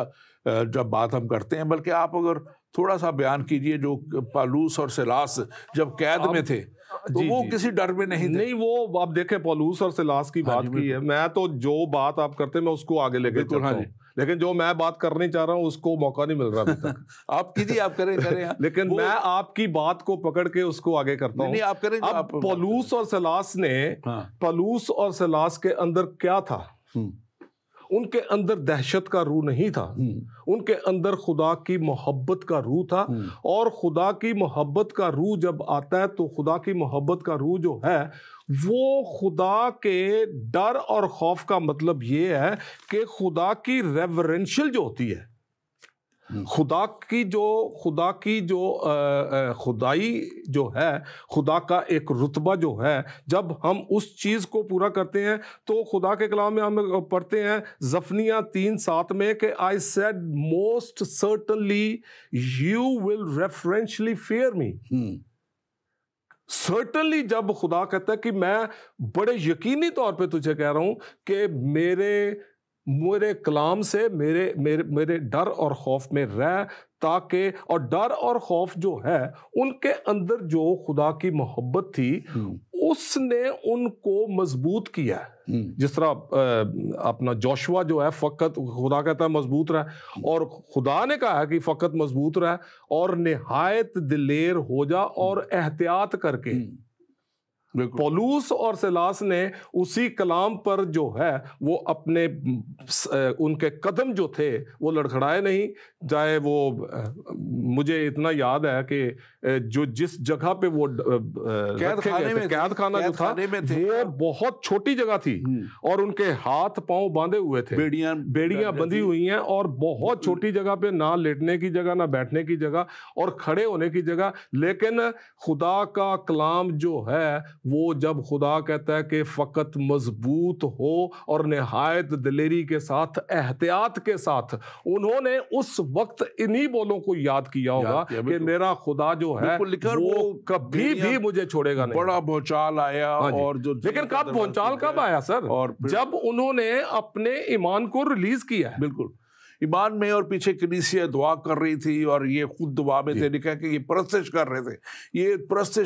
جب بات ہم کرتے ہیں، بلکہ آپ اگر تھوڑا سا بیان کیجئے جو پالوس اور سیلاس جب قید میں تھے تو وہ کسی ڈر میں نہیں تھے. نہیں، وہ آپ دیکھیں پالوس اور سیلاس کی بات کی ہے، میں تو جو بات آپ کرتے ہیں میں اس کو آگے لے کے چلتا ہوں، لیکن جو میں بات کرنی چاہ رہا ہوں اس کو موقع نہیں مل رہا ابھی تک. آپ کیجیے، آپ کریں لیکن میں آپ کی بات کو پکڑ کے اس کو آگے کرتا ہوں. آپ کریں. اب پالوس اور سیلاس نے، پالوس اور سیلاس کے اندر کیا تھا؟ ان کے اندر دہشت کا روح نہیں تھا، ان کے اندر خدا کی محبت کا روح تھا. اور خدا کی محبت کا روح جب آتا ہے تو خدا کی محبت کا روح جو ہے وہ خدا کے ڈر اور خوف کا مطلب یہ ہے کہ خدا کی ریورنشل جو ہوتی ہے، خدا کی جو خدائی جو ہے، خدا کا ایک رتبہ جو ہے، جب ہم اس چیز کو پورا کرتے ہیں تو خدا کے کلام میں ہم پڑھتے ہیں زفنیہ 3:7 میں کہ I said most certainly you will reverentially fear me. certainly جب خدا کہتا ہے کہ میں بڑے یقینی طور پہ تجھے کہہ رہا ہوں کہ میرے کلام سے میرے ڈر اور خوف میں رہ، تاکہ، اور ڈر اور خوف جو ہے ان کے اندر جو خدا کی محبت تھی اس نے ان کو مضبوط کیا. جس طرح اپنا جوشوا جو ہے فقط خدا کہتا ہے مضبوط رہ، اور خدا نے کہا ہے کہ فقط مضبوط رہ اور نہایت دلیر ہو جا اور احتیاط کر کے. پولوس اور سیلاس نے اسی کلام پر جو ہے وہ اپنے ان کے قدم جو تھے وہ لڑکھڑائے نہیں. چاہے وہ مجھے اتنا یاد ہے کہ جو جس جگہ پہ وہ قید خانہ جو تھا وہ بہت چھوٹی جگہ تھی اور ان کے ہاتھ پاؤں باندھے ہوئے تھے، بیڑیاں بندھی ہوئی ہیں، اور بہت چھوٹی جگہ پہ، نہ لیٹنے کی جگہ نہ بیٹھنے کی جگہ اور کھڑے ہونے کی جگہ. لیکن خدا کا کلام جو ہے وہ جب خدا کہتا ہے کہ فقط مضبوط ہو اور نہایت دلیری کے ساتھ، احتیاط کے ساتھ، انہوں نے اس وقت انہی بولوں کو یاد کیا ہوگا کہ میرا خدا جو ہے وہ کبھی بھی مجھے چھوڑے گا نہیں. بڑا بھونچال آیا، اور لیکن کب بھونچال کب آیا سر؟ جب انہوں نے اپنے ایمان کو ریلیز کیا ہے. بالکل ایمان میں، اور پیچھے کنیسیا دعا کر رہی تھی اور یہ خود دعا میں تھے. لکھا کہ یہ پرستش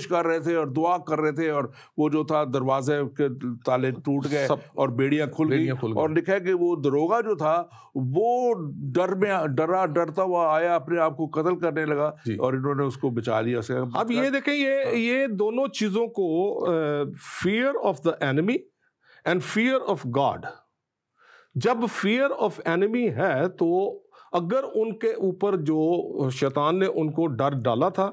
کر رہے تھے اور دعا کر رہے تھے، اور وہ جو تھا دروازے کے تالے ٹوٹ گئے اور بیڑیاں کھل گئی. اور لکھا کہ وہ دروگا جو تھا وہ ڈرتا ہوا آیا، اپنے آپ کو قتل کرنے لگا، اور انہوں نے اس کو بچا لیا. اب یہ دیکھیں، یہ دونوں چیزوں کو، fair of the enemy and fair of God, جب فیئر آف اینمی ہے تو اگر ان کے اوپر جو شیطان نے ان کو ڈر ڈالا تھا،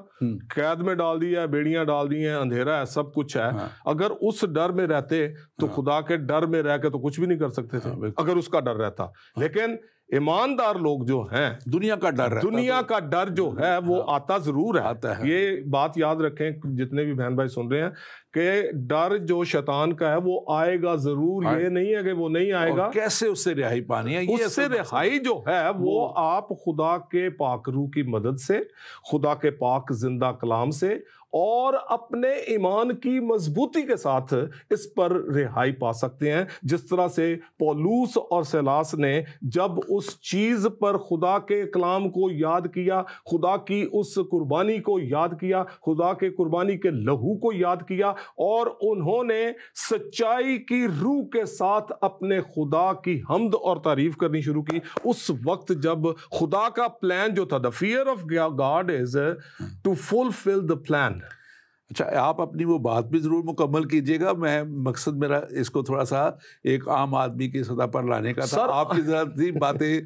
قید میں ڈال دیا ہے، بیڑیاں ڈال دی ہیں، اندھیرا ہے، سب کچھ ہے، اگر اس ڈر میں رہتے تو خدا کے ڈر میں رہ کے تو کچھ بھی نہیں کر سکتے تھے اگر اس کا ڈر رہتا. لیکن ایماندار لوگ جو ہیں دنیا کا ڈر ہے، دنیا کا ڈر جو ہے وہ آتا ضرور آتا ہے۔ یہ بات یاد رکھیں جتنے بھی بہن بھائی سن رہے ہیں کہ ڈر جو شیطان کا ہے وہ آئے گا ضرور، یہ نہیں ہے کہ وہ نہیں آئے گا۔ کیسے اس سے رہائی پانی ہے؟ اس سے رہائی جو ہے وہ آپ خدا کے پاک روح کی مدد سے، خدا کے پاک زندہ کلام سے اور اپنے ایمان کی مضبوطی کے ساتھ اس پر رہائی پا سکتے ہیں، جس طرح سے پولوس اور سیلاس نے جب اس چیز پر خدا کے کلام کو یاد کیا، خدا کی اس قربانی کو یاد کیا، خدا کے قربانی کے لہو کو یاد کیا، اور انہوں نے سچائی کی روح کے ساتھ اپنے خدا کی حمد اور تعریف کرنی شروع کی، اس وقت جب خدا کا پلان جو تھا، the fear of God is to fulfill the plan۔ اچھا، آپ اپنی وہ بات بھی ضرور مکمل کیجئے گا، میں مقصد میرا اس کو تھوڑا سا ایک عام آدمی کی سطح پر لانے کا تھا۔ آپ کی ذرا تھی باتیں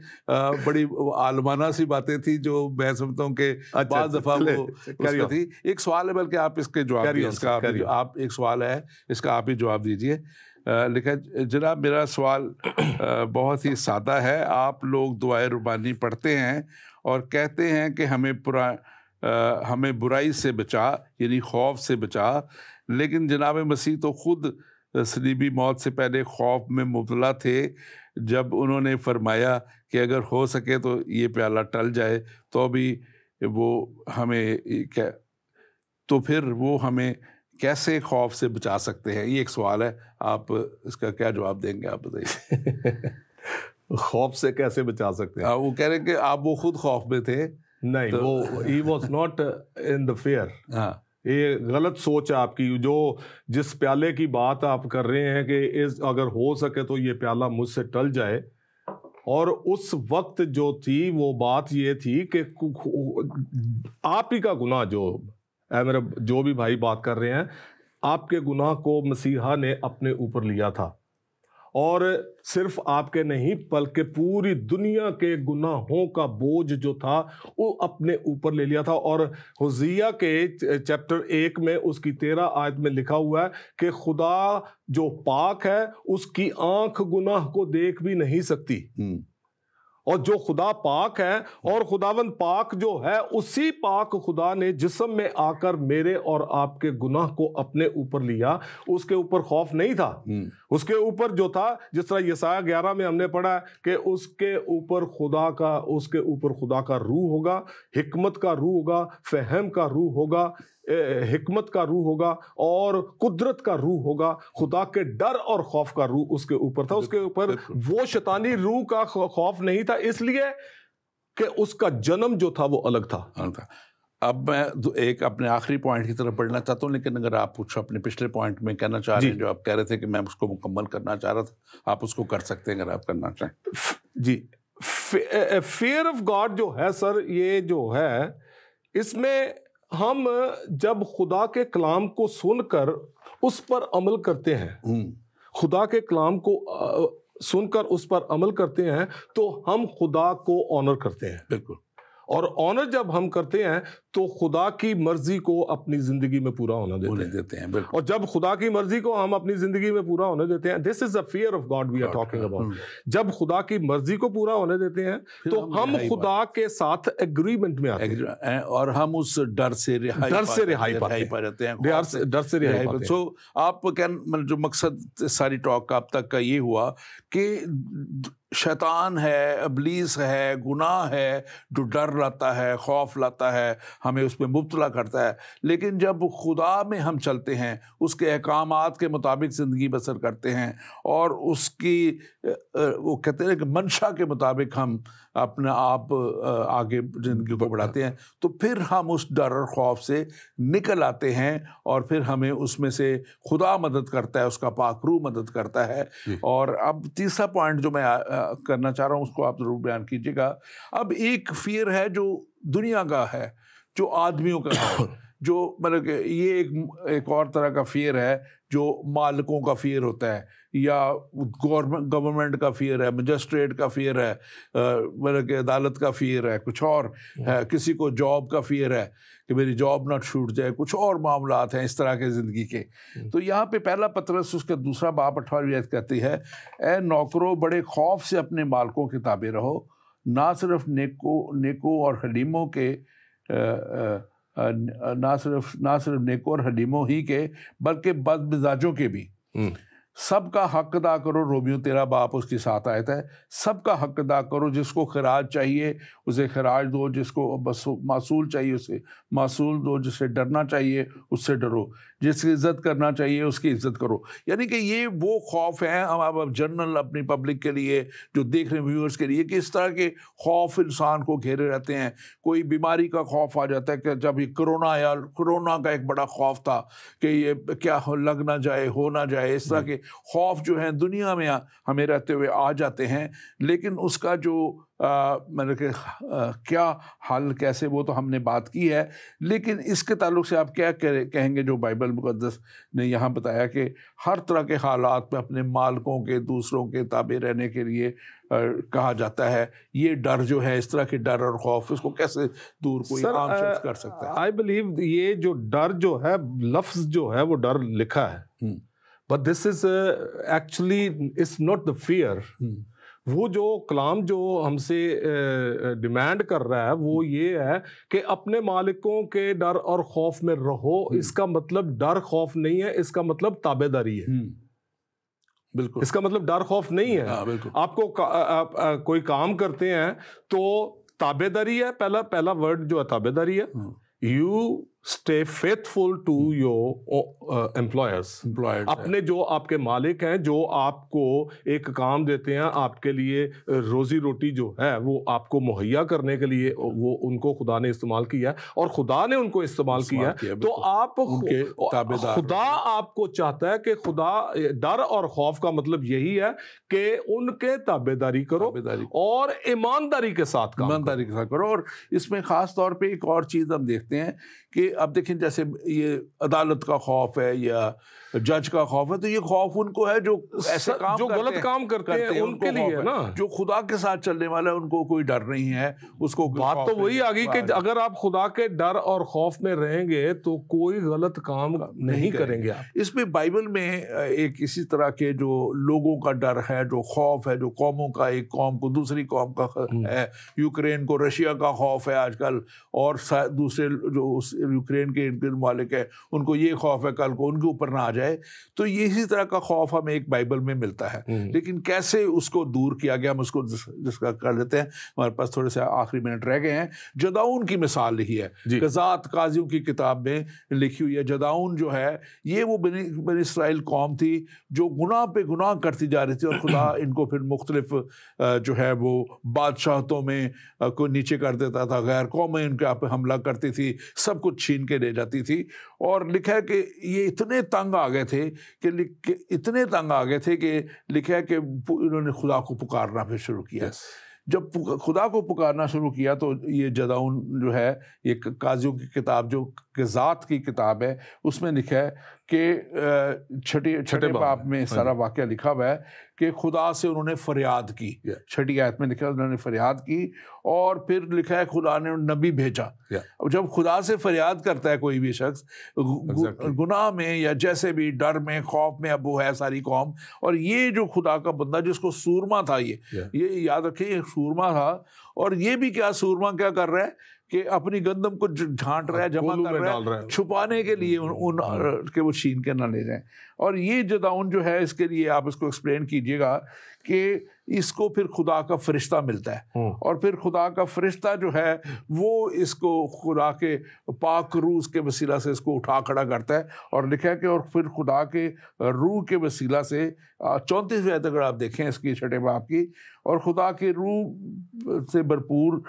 بڑی عالمانہ سی باتیں تھی جو میں سمجھتا ہوں کہ بعض دفعہ وہ اس میں تھی۔ ایک سوال ہے، بلکہ آپ اس کے جواب آپ ایک سوال ہے اس کا آپ ہی جواب دیجئے۔ لیکن جناب میرا سوال بہت ہی سادہ ہے۔ آپ لوگ دعائے ربانی پڑھتے ہیں اور کہتے ہیں کہ ہمیں برائی سے بچا، یعنی خوف سے بچا، لیکن جناب مسیح تو خود صلیبی موت سے پہلے خوف میں مبتلا تھے، جب انہوں نے فرمایا کہ اگر ہو سکے تو یہ پیالہ ٹل جائے، تو بھی وہ ہمیں تو پھر وہ ہمیں کیسے خوف سے بچا سکتے ہیں؟ یہ ایک سوال ہے، آپ اس کا کیا جواب دیں گے؟ آپ بتائیے۔ خوف سے کیسے بچا سکتے ہیں؟ وہ کہہ رہے ہیں کہ آپ وہ خود خوف میں تھے۔ نہیں، وہ he was not in the fear۔ یہ غلط سوچ ہے آپ کی، جو جس پیالے کی بات آپ کر رہے ہیں کہ اگر ہو سکے تو یہ پیالہ مجھ سے ٹل جائے، اور اس وقت جو تھی وہ بات یہ تھی کہ آپ ہی کا گناہ، میرے جو بھی بھائی بات کر رہے ہیں، آپ کے گناہ کو مسیحا نے اپنے اوپر لیا تھا، اور صرف آپ کے نہیں بلکہ پوری دنیا کے گناہوں کا بوجھ جو تھا وہ اپنے اوپر لے لیا تھا۔ اور حزقیہ کے چیپٹر 1 میں اس کی 13 آیت میں لکھا ہوا ہے کہ خدا جو پاک ہے اس کی آنکھ گناہ کو دیکھ بھی نہیں سکتی، اور جو خدا پاک ہے، اور خداوند پاک جو ہے، اسی پاک خدا نے جسم میں آ کر میرے اور آپ کے گناہ کو اپنے اوپر لیا۔ اس کے اوپر خوف نہیں تھا، اس کے اوپر جو تھا، جس طرح یسایہ 11 میں ہم نے پڑھا کہ اس کے اوپر خدا کا روح ہوگا، حکمت کا روح ہوگا، فہم کا روح ہوگا، حکمت کا روح ہوگا، اور قدرت کا روح ہوگا۔ خدا کے ڈر اور خوف کا روح اس کے اوپر تھا۔ اس کے اوپر وہ شیطانی روح کا خوف نہیں تھا، اس لیے کہ اس کا جنم جو تھا وہ الگ تھا۔ اب میں ایک اپنے آخری پوائنٹ کی طرف بڑھنا چاہتا ہوں، لیکن اگر آپ کچھ اپنے پچھلے پوائنٹ میں کہنا چاہ رہے ہیں جو آپ کہہ رہے تھے کہ میں اس کو مکمل کرنا چاہ رہا تھا، آپ اس کو کر سکتے ہیں اگر آپ کرنا چاہیں۔ جی، فیئر آف گاڈ جو ہے سر، یہ جو ہے، اس میں ہم جب خدا کے کلام کو سن کر اس پر عمل کرتے ہیں، خدا کے کلام کو سن کر اس پر عمل کرتے ہیں، تو ہم خدا کو آنر کرتے ہیں۔ بالکل، اور آنر جب ہم کرتے ہیں تو خدا کی مرضی کو اپنی زندگی میں پورا ہونا دیتے ہیں۔ بالکل، اور جب خدا کی مرضی کو ہم اپنی زندگی میں پورا ہونے دیتے ہیں، this is the fear of God we are talking about۔ جب خدا کی مرضی کو پورا ہونے دیتے ہیں تو ہم خدا کے ساتھ ایگریمنٹ میں آتے ہیں، اور ہم اس ڈر سے رہائی پا جاتے ہیں۔ ڈر سے رہائی پاتے ہیں۔ سو آپ کا جو مقصد ساری ٹاک کا اب تک کا یہ ہوا کہ شیطان ہے، ابلیس ہے، گناہ ہے جو ڈر لاتا ہے، خوف لاتا ہے، ہمیں اس میں مبتلا کرتا ہے، لیکن جب خدا میں ہم چلتے ہیں، اس کے احکامات کے مطابق زندگی بسر کرتے ہیں، اور اس کی وہ کہتے ہیں کہ منشا کے مطابق ہم اپنا آپ آگے زندگی کو بڑھاتے ہیں، تو پھر ہم اس ڈر اور خوف سے نکل آتے ہیں، اور پھر ہمیں اس میں سے خدا مدد کرتا ہے، اس کا پاک روح مدد کرتا ہے۔ اور اب تیسرا پوائنٹ جو میں کرنا چاہ رہا ہوں اس کو آپ ضرور بیان کیجیے گا۔ اب ایک فیئر ہے جو دنیا کا ہے، جو آدمیوں کا ہے، جو مطلب کہ یہ ایک اور طرح کا فیئر ہے جو مالکوں کا فیئر ہوتا ہے، یا گورنمنٹ کا فیئر ہے، مجسٹریٹ کا فیئر ہے، مطلب کہ عدالت کا فیئر ہے، کچھ اور ہے، کسی کو جاب کا فیئر ہے کہ میری جاب نہ چھوٹ جائے، کچھ اور معاملات ہیں اس طرح کے زندگی کے۔ تو یہاں پہ پہلا پطرس اس کا 2 باب 18 آیت کہتی ہے، اے نوکرو بڑے خوف سے اپنے مالکوں کے تابع رہو نہ صرف نیکو اور حلیموں کے نہ صرف نیکو اور حلیموں ہی کے بلکہ بد مزاجوں کے بھی. سب کا حق ادا کرو، رومیو 13 باپ اس کی 7 آیت ہے. سب کا حق ادا کرو، جس کو خراج چاہیے اسے خراج دو، جس کو معصول چاہیے اسے معصول دو، جس سے ڈرنا چاہیے اس سے ڈرو، جس کی عزت کرنا چاہیے اس کی عزت کرو. یعنی کہ یہ وہ خوف ہیں ہم اب جنرل اپنی پبلک کے لیے، جو دیکھ رہے ہیں ویورز کے لیے، کہ اس طرح کے خوف انسان کو گھیرے رہتے ہیں. کوئی بیماری کا خوف آ جاتا ہے، کہ جب یہ کرونا آیا، کرونا کا ایک بڑا خوف تھا کہ یہ کیا لگ نہ جائے، ہو نہ جائے. اس طرح کے خوف جو ہیں دنیا میں ہمیں رہتے ہوئے آ جاتے ہیں، لیکن اس کا جو مطلب کہ کیا حل کیسے، وہ تو ہم نے بات کی ہے. لیکن اس کے تعلق سے آپ کیا کہیں گے جو بائبل مقدس نے یہاں بتایا کہ ہر طرح کے حالات میں اپنے مالکوں کے، دوسروں کے تابع رہنے کے لیے کہا جاتا ہے. یہ ڈر جو ہے، اس طرح کے ڈر اور خوف، اس کو کیسے دور کوئی عام شخص کر سکتا ہے؟ آئی بلیو یہ جو ڈر جو ہے، لفظ جو ہے وہ ڈر لکھا ہے، but this is actually it's not the fear. وہ جو کلام جو ہم سے ڈیمانڈ کر رہا ہے وہ یہ ہے کہ اپنے مالکوں کے ڈر اور خوف میں رہو. اس کا مطلب ڈر خوف نہیں ہے، اس کا مطلب تابع داری ہے. بالکل، اس کا مطلب ڈر خوف نہیں ہے. آپ کو کوئی کام کرتے ہیں تو تابع داری ہے، پہلا ورڈ جو ہے تابع داری ہے. You stay faithful to your employers. اپنے جو آپ کے مالک ہیں، جو آپ کو ایک کام دیتے ہیں، آپ کے لیے روزی روٹی جو ہے وہ آپ کو مہیا کرنے کے لیے، وہ ان کو خدا نے استعمال کیا ہے اور خدا نے ان کو استعمال کیا ہے. تو آپ خدا آپ کو چاہتا ہے کہ خدا ڈر اور خوف کا مطلب یہی ہے کہ ان کے تابع داری کرو اور ایمانداری کے ساتھ کرو. اور اس میں خاص طور پہ ایک اور چیز ہم دیکھتے ہیں کہ اب دیکھیں جیسے یہ عدالت کا خوف ہے یا جج کا خوف ہے، تو یہ خوف ان کو ہے جو ایسے کام جو غلط کام کرتے ہیں ان کے لیے نا. جو خدا کے ساتھ چلنے والا ہے ان کو کوئی ڈر نہیں ہے. اس کو بات تو وہی آ گئی کہ اگر آپ خدا کے ڈر اور خوف میں رہیں گے تو کوئی غلط کام نہیں کریں گے آپ. اس میں بائبل میں ایک اسی طرح کے جو لوگوں کا ڈر ہے، جو خوف ہے، جو قوموں کا، ایک قوم کو دوسری قوم کا ہے. یوکرین کو رشیا کا خوف ہے آج کل، اور دوسرے جو یوکرین کے مالک ہے ان کو یہ خوف ہے کل کو ان کے اوپر نہ آ جائے. تو اسی طرح کا خوف ہمیں ایک بائبل میں ملتا ہے. لیکن کیسے اس کو دور کیا گیا، ہم اس کو جس کا کر لیتے ہیں. ہمارے پاس تھوڑے سے آخری منٹ رہ گئے ہیں. جداؤن کی مثال لکھی ہے، قضات قاضیوں کی کتاب میں لکھی ہوئی ہے. جداؤن جو ہے یہ وہ بنی اسرائیل قوم تھی جو گناہ پہ گناہ کرتی جا رہی تھی، اور خدا ان کو پھر مختلف جو ہے وہ بادشاہتوں میں کو نیچے کر دیتا تھا. غیر قومیں ان کے آپ پہ حملہ کرتی تھی، سب کچھ چھین کے لے جاتی تھی. اور لکھا ہے کہ یہ اتنے تنگ آ گئے تھے کہ لکھا ہے کہ انہوں نے خدا کو پکارنا پھر شروع کیا. جب خدا کو پکارنا شروع کیا تو یہ جداؤن جو ہے، یہ قاضیوں کی کتاب جو قضات کی کتاب ہے، اس میں لکھا ہے کہ چھٹے باب میں سارا واقعہ لکھا ہوا ہے کہ خدا سے انہوں نے فریاد کی. 6 آیت میں لکھا ہے انہوں نے فریاد کی، اور پھر لکھا ہے خدا نے نبی بھیجا. جب خدا سے فریاد کرتا ہے کوئی بھی شخص گناہ میں یا جیسے بھی ڈر میں، خوف میں، اب وہ ہے ساری قوم. اور یہ جو خدا کا بندہ جس کو سورما تھا، یہ یاد رکھیں یہ سورما تھا. اور یہ بھی کیا سورما کیا کر رہا ہے کہ اپنی گندم کو جھانٹ رہا ہے، جمع کر رہا ہے چھپانے کے لیے ان کہ وہ چھین کے نہ لے جائیں. اور یہ جداؤن جو ہے، اس کے لیے آپ اس کو ایکسپلین کیجئے گا کہ اس کو پھر خدا کا فرشتہ ملتا ہے، اور پھر خدا کا فرشتہ جو ہے وہ اس کو خدا کے پاک روح کے وسیلہ سے اس کو اٹھا کھڑا کرتا ہے. اور لکھا ہے کہ اور پھر خدا کے روح کے وسیلہ سے 34ویں آیت اگر آپ دیکھیں اس کی 6 باب کی، اور خدا کے روح سے بھرپور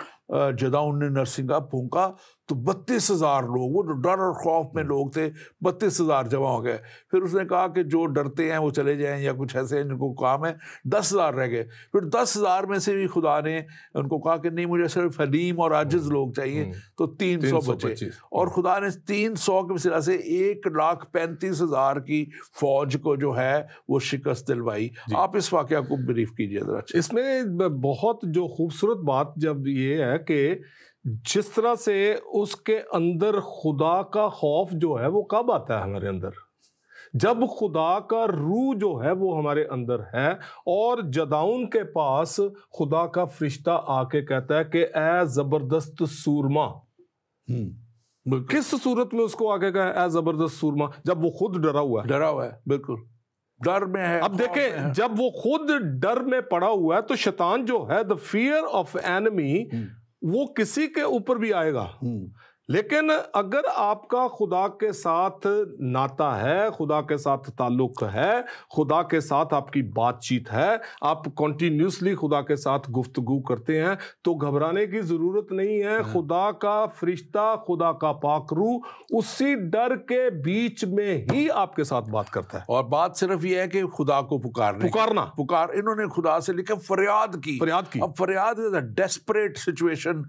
جداؤن نے نرسنگا پھونکا تو 32,000 لوگ، وہ جو ڈر اور خوف میں لوگ تھے 32,000 جمع ہو گئے. پھر اس نے کہا کہ جو ڈرتے ہیں وہ چلے جائیں، یا کچھ ایسے جن کو کام ہے. 10,000 رہ گئے. پھر 10,000 میں سے بھی خدا نے ان کو کہا کہ نہیں، مجھے صرف حلیم اور عاجز لوگ چاہیے. تو 300 بچے، اور خدا نے 300 کے وسیلہ سے 1,35,000 کی فوج کو جو ہے وہ شکست دلوائی. آپ اس واقعہ کو بریف کیجیے ذرا. اس میں بہت جو خوبصورت بات جب یہ ہے کہ جس طرح سے اس کے اندر خدا کا خوف جو ہے وہ کب آتا ہے ہمارے اندر، جب خدا کا روح جو ہے وہ ہمارے اندر ہے اور جداؤن کے پاس خدا کا فرشتہ آ کے کہتا ہے کہ اے زبردست سورما، کس صورت میں اس کو آ کے کہا اے زبردست سورما؟ جب وہ خود ڈرا ہوا ہے، بالکل ڈر میں ہے. اب دیکھیں جب وہ خود ڈر میں پڑا ہوا ہے تو شیطان جو ہے the fear of enemy وہ کسی کے اوپر بھی آئے گا. لیکن اگر آپ کا خدا کے ساتھ ناتا ہے، خدا کے ساتھ تعلق ہے، خدا کے ساتھ آپ کی بات چیت ہے، آپ کنٹینیوسلی خدا کے ساتھ گفتگو کرتے ہیں، تو گھبرانے کی ضرورت نہیں ہے. خدا کا فرشتہ، خدا کا پاک روح اسی ڈر کے بیچ میں ہی آپ کے ساتھ بات کرتا ہے. اور بات صرف یہ ہے کہ خدا کو پکارنا. انہوں نے خدا سے لکھا فریاد کی. اب فریاد ڈیسپریٹ سچویشن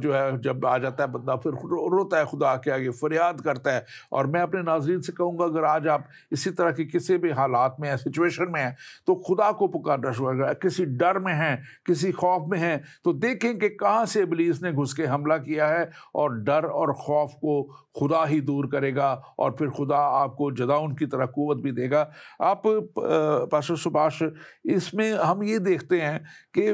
جو ہے جب آ جاتا ہے بندہ پھر روتا ہے خدا کے آگے، فریاد کرتا ہے. اور میں اپنے ناظرین سے کہوں گا اگر آج آپ اسی طرح کی کسی بھی حالات میں ہیں، سچویشن میں ہیں، تو خدا کو پکارنا شروع کریں. کسی ڈر میں ہیں، کسی خوف میں ہیں، تو دیکھیں کہ کہاں سے ابلیس نے گھس کے حملہ کیا ہے، اور ڈر اور خوف کو خدا ہی دور کرے گا، اور پھر خدا آپ کو جداؤن کی طرح قوت بھی دے گا. آپ پاسٹر سبھاش، اس میں ہم یہ دیکھتے ہیں کہ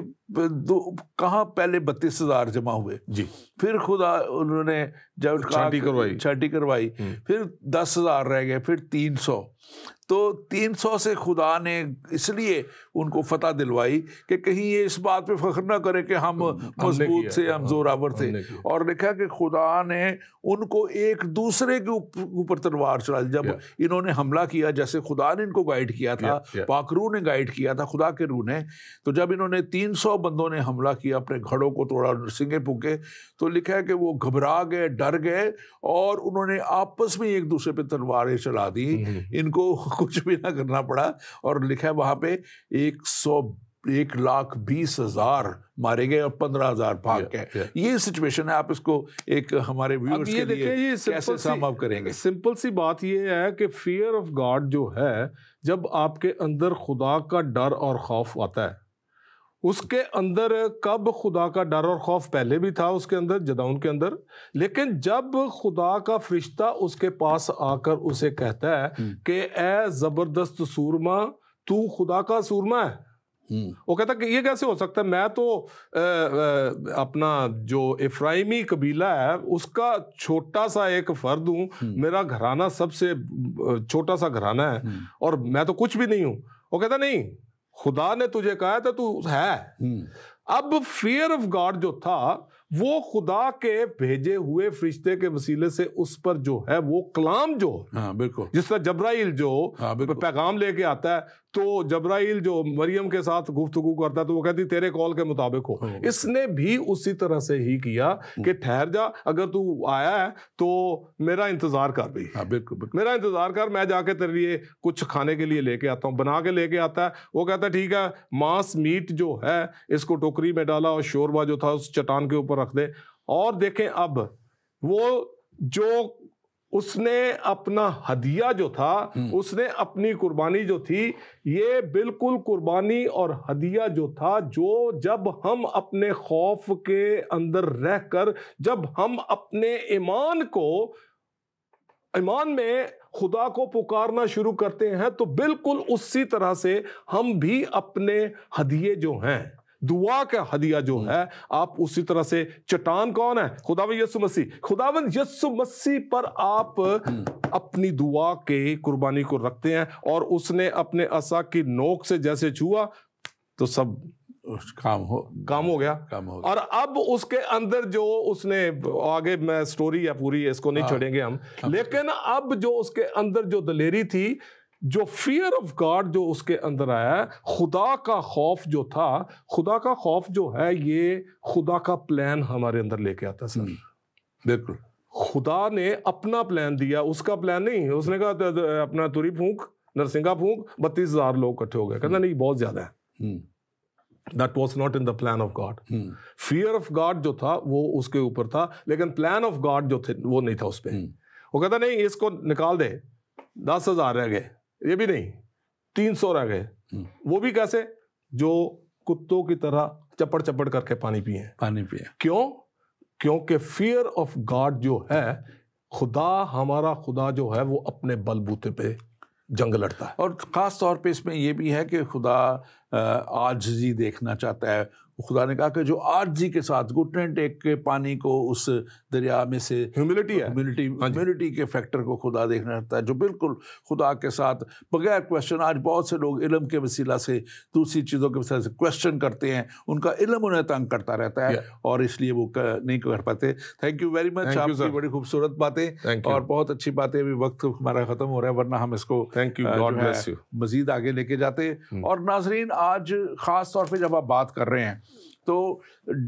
کہاں پہلے 32,000 جمع ہوئے، جی، پھر خدا انہوں نے جب چھانٹی کروائی، پھر 10,000 رہ گئے، پھر 300. تو 300 سے خدا نے اس لیے ان کو فتح دلوائی کہ کہیں یہ اس بات پہ فخر نہ کرے کہ ہم مضبوط سے، ہم زوراور تھے. اور لکھا کہ خدا نے ان کو ایک دوسرے کے اوپر تلوار چلا دی. جب انہوں نے حملہ کیا، جیسے خدا نے ان کو گائیڈ کیا تھا، پاک روح نے گائیڈ کیا تھا، خدا کے روح نے، تو جب انہوں نے 300 بندوں نے حملہ کیا، اپنے گھڑوں کو توڑا، سنگے پھونکے، تو لکھا ہے کہ وہ گھبرا گئے، ڈر گئے، اور انہوں نے آپس میں ایک دوسرے پہ تلواریں چلا دی. ان کو کچھ بھی نہ کرنا پڑا. اور لکھا ہے وہاں پہ 1,20,000 مارے گئے اور 15,000 بھاگ گئے. یہ سچویشن ہے. آپ اس کو ایک ہمارے ویورز کے لیے کیسے سم اپ کریں گے؟ سمپل سی بات یہ ہے کہ فیئر آف گاڈ جو ہے، جب آپ کے اندر خدا کا ڈر اور خوف آتا ہے، اس کے اندر کب خدا کا ڈر اور خوف پہلے بھی تھا اس کے اندر، جداؤن کے اندر، لیکن جب خدا کا فرشتہ اس کے پاس آ کر اسے کہتا ہے کہ اے زبردست سورما، تو خدا کا سورما ہے، وہ کہتا کہ یہ کیسے ہو سکتا ہے؟ میں تو اپنا جو افرائیمی قبیلہ ہے اس کا چھوٹا سا ایک فرد ہوں، میرا گھرانہ سب سے چھوٹا سا گھرانہ ہے، اور میں تو کچھ بھی نہیں ہوں. وہ کہتا نہیں، خدا نے تجھے کہا تھا تو ہے. اب فیئر آف گاڈ جو تھا وہ خدا کے بھیجے ہوئے فرشتے کے وسیلے سے اس پر جو ہے وہ کلام جو، بالکل جس طرح جبرائیل جو پیغام لے کے آتا ہے، تو جبرائیل جو مریم کے ساتھ گفتگو کرتا ہے تو وہ کہتی تیرے کال کے مطابق ہو. اس نے بھی اسی طرح سے ہی کیا کہ ٹھہر جا، اگر تو آیا ہے تو میرا انتظار کر بھی، میرا انتظار کر، میں جا کے تیرے لیے کچھ کھانے کے لیے لے کے آتا ہوں. بنا کے لے کے آتا ہے. وہ کہتا ہے ٹھیک ہے، ماس میٹ جو ہے اس کو ٹوکری میں ڈالا اور شوربہ جو تھا اس چٹان کے اوپر رکھ دے. اور دیکھیں اب وہ جو اس نے اپنا ہدیہ جو تھا، اس نے اپنی قربانی جو تھی، یہ بالکل قربانی اور ہدیہ جو تھا جو جب ہم اپنے خوف کے اندر رہ کر، جب ہم اپنے ایمان میں خدا کو پکارنا شروع کرتے ہیں، تو بالکل اسی طرح سے ہم بھی اپنے ہدیے جو ہیں، دعا کا ہدیہ جو ہے، آپ اسی طرح سے، چٹان کون ہے؟ خداوند یسوع مسیح. خداوند یسوع مسیح پر آپ اپنی دعا کے قربانی کو رکھتے ہیں، اور اس نے اپنے عصا کی نوک سے جیسے چھوا تو سب کام ہو گیا. اور اب اس کے اندر جو اس نے آگے، میں سٹوری ہے پوری، اس کو نہیں چھوڑیں گے ہم، لیکن اب جو اس کے اندر جو دلیری تھی، جو فیئر آف گاڈ جو اس کے اندر آیا، خدا کا خوف جو تھا، خدا کا خوف جو ہے یہ خدا کا پلان ہمارے اندر لے کے آتا ہے. سر بالکل خدا نے اپنا پلان دیا، اس کا پلان نہیں. اس نے کہا اپنا توری پھونک، نرسنگا پھونک، 32,000 لوگ اکٹھے ہو گئے. کہنا نہیں، بہت زیادہ ہے. That was not in the plan of God. Fear of God جو تھا وہ اس کے اوپر تھا، لیکن plan of God جو تھے وہ نہیں تھا اس پہ. وہ کہتا نہیں، اس کو نکال دے، 10,000 رہ گئے، یہ بھی نہیں، 300 رہ گئے. وہ بھی کیسے؟ جو کتوں کی طرح چپڑ چپڑ کر کے پانی پیے. کیوں؟ کیونکہ فیئر آف گاڈ جو ہے، خدا، ہمارا خدا جو ہے وہ اپنے بل بوتے پہ جنگ لڑتا ہے۔ اور خاص طور پہ اس میں یہ بھی ہے کہ خدا عاجزی دیکھنا چاہتا ہے۔ خدا نے کہا کہ جو عاجزی کے ساتھ گھٹنے ٹیک کے پانی کو اس دریا میں سے ہیوملٹی ہے، ہیوملٹی کے فیکٹر کو خدا دیکھنا چاہتا ہے، جو بالکل خدا کے ساتھ بغیر کویسچن۔ آج بہت سے لوگ علم کے وسیلہ سے دوسری چیزوں کے وسیلہ سے کویسچن کرتے ہیں، ان کا علم انہیں تنگ کرتا رہتا ہے اور اس لیے وہ نہیں کر پاتے۔ تھینک یو ویری مچ، آپ کی بڑی خوبصورت باتیں اور بہت اچھی باتیں۔ ابھی وقت ہمارا ختم ہو رہا ہے، ورنہ ہم اس کو مزید آگے لے کے جاتے۔ اور ناظرین، آج خاص طور پہ جب آپ بات کر رہے ہیں تو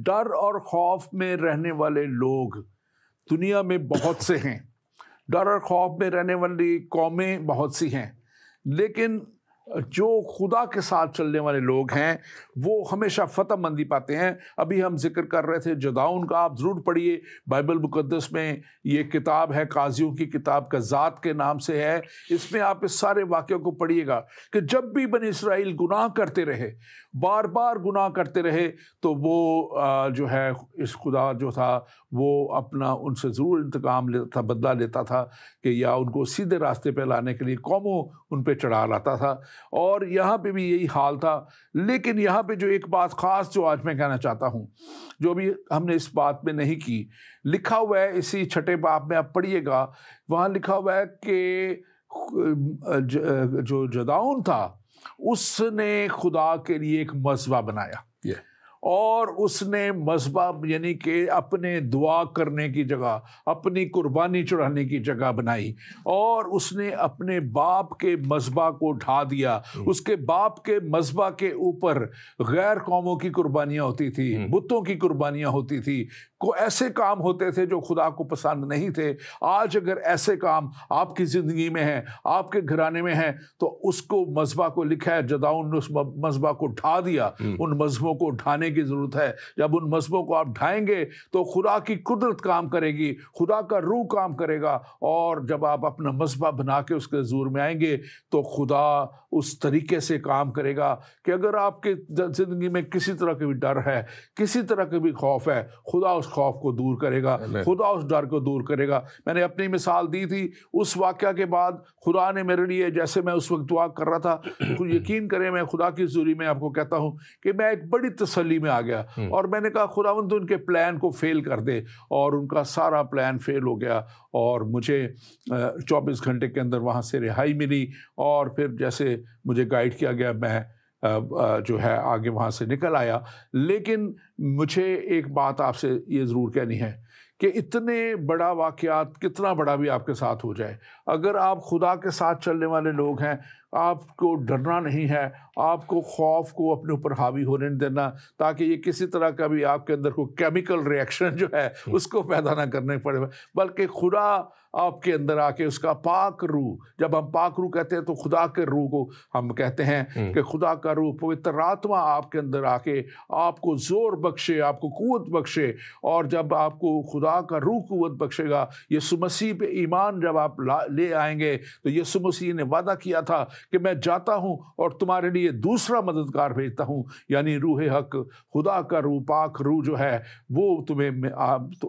ڈر اور خوف میں رہنے والے لوگ دنیا میں بہت سے ہیں، ڈر اور خوف میں رہنے والی قومیں بہت سی ہیں، لیکن جو خدا کے ساتھ چلنے والے لوگ ہیں وہ ہمیشہ فتح مندی پاتے ہیں۔ ابھی ہم ذکر کر رہے تھے جداؤن کا، آپ ضرور پڑھیے، بائبل مقدس میں یہ کتاب ہے، قاضیوں کی کتاب کا ذات کے نام سے ہے۔ اس میں آپ اس سارے واقعوں کو پڑھیے گا کہ جب بھی بنی اسرائیل گناہ کرتے رہے، بار بار گناہ کرتے رہے، تو وہ جو ہے اس خدا جو تھا وہ اپنا ان سے ضرور انتقام لیتا تھا، بدلہ لیتا تھا، کہ یا ان کو سیدھے راستے پہ لانے کے لیے قوموں ان پہ چڑھا لاتا تھا۔ اور یہاں پہ بھی یہی حال تھا۔ لیکن یہاں پہ جو ایک بات خاص جو آج میں کہنا چاہتا ہوں، جو بھی ہم نے اس بات میں نہیں کی، لکھا ہوا ہے اسی 6 باب میں، آپ پڑھیے گا، وہاں لکھا ہوا ہے کہ جو جداؤن تھا اس نے خدا کے لیے ایک مذبح بنایا، اور اس نے مذبح یعنی کہ اپنے دعا کرنے کی جگہ، اپنی قربانی چڑھانے کی جگہ بنائی، اور اس نے اپنے باپ کے مذبح کو ڈھا دیا۔ اس کے باپ کے مذبح کے اوپر غیر قوموں کی قربانیاں ہوتی تھی، بتوں کی قربانیاں ہوتی تھی، ایسے کام ہوتے تھے جو خدا کو پسند نہیں تھے۔ آج اگر ایسے کام آپ کی زندگی میں ہیں، آپ کے گھرانے میں ہیں، تو اس کو مذبح کو لکھا ہے جداؤن نے اس مذبح کو ڈھا دیا۔ ان مذبحوں کو ڈھانے کی ضرورت ہے۔ جب ان مذبحوں کو آپ ڈھائیں گے تو خدا کی قدرت کام کرے گی، خدا کا روح کام کرے گا، اور جب آپ اپنا مذبح بنا کے اس کے حضور میں آئیں گے تو خدا اس طریقے سے کام کرے گا کہ اگر آپ کے زندگی میں کسی طرح کا بھی ڈر ہے، کسی طرح کا بھی خوف ہے، خدا اس خوف کو دور کرے گا، خدا اس ڈر کو دور کرے گا۔ میں نے اپنی مثال دی تھی، اس واقعہ کے بعد خدا نے میرے لیے، جیسے میں اس وقت دعا کر رہا تھا، یقین کریں میں خدا کی حضوری میں آپ کو کہتا ہوں کہ میں ایک بڑی تسلی میں آ گیا، اور میں نے کہا خداوند تو ان کے پلان کو فیل کر دے، اور ان کا سارا پلان فیل ہو گیا، اور مجھے 24 گھنٹے کے اندر وہاں سے رہائی ملی، اور پھر جیسے مجھے گائیڈ کیا گیا میں جو ہے آگے وہاں سے نکل آیا۔ لیکن مجھے ایک بات آپ سے یہ ضرور کہنی ہے کہ اتنے بڑا واقعات کتنا بڑا بھی آپ کے ساتھ ہو جائے، اگر آپ خدا کے ساتھ چلنے والے لوگ ہیں، آپ کو ڈرنا نہیں ہے، آپ کو خوف کو اپنے اوپر حاوی ہونے نہیں دینا، تاکہ یہ کسی طرح کا بھی آپ کے اندر کوئی کیمیکل ریئیکشن جو ہے اس کو پیدا نہ کرنے پڑے، بلکہ خدا آپ کے اندر آ کے اس کا پاک روح، جب ہم پاک روح کہتے ہیں تو خدا کے روح کو ہم کہتے ہیں کہ خدا کا روح پوتر آتما آپ کے اندر آ کے آپ کو زور بخشے، آپ کو قوت بخشے، اور جب آپ کو خدا کا روح قوت بخشے گا، یسوع مسیح پہ ایمان جب آپ لے آئیں گے تو یسوع مسیح نے وعدہ کیا تھا کہ میں جاتا ہوں اور تمہارے لیے دوسرا مددگار بھیجتا ہوں، یعنی روح حق، خدا کا روح، پاک روح جو ہے وہ تمہیں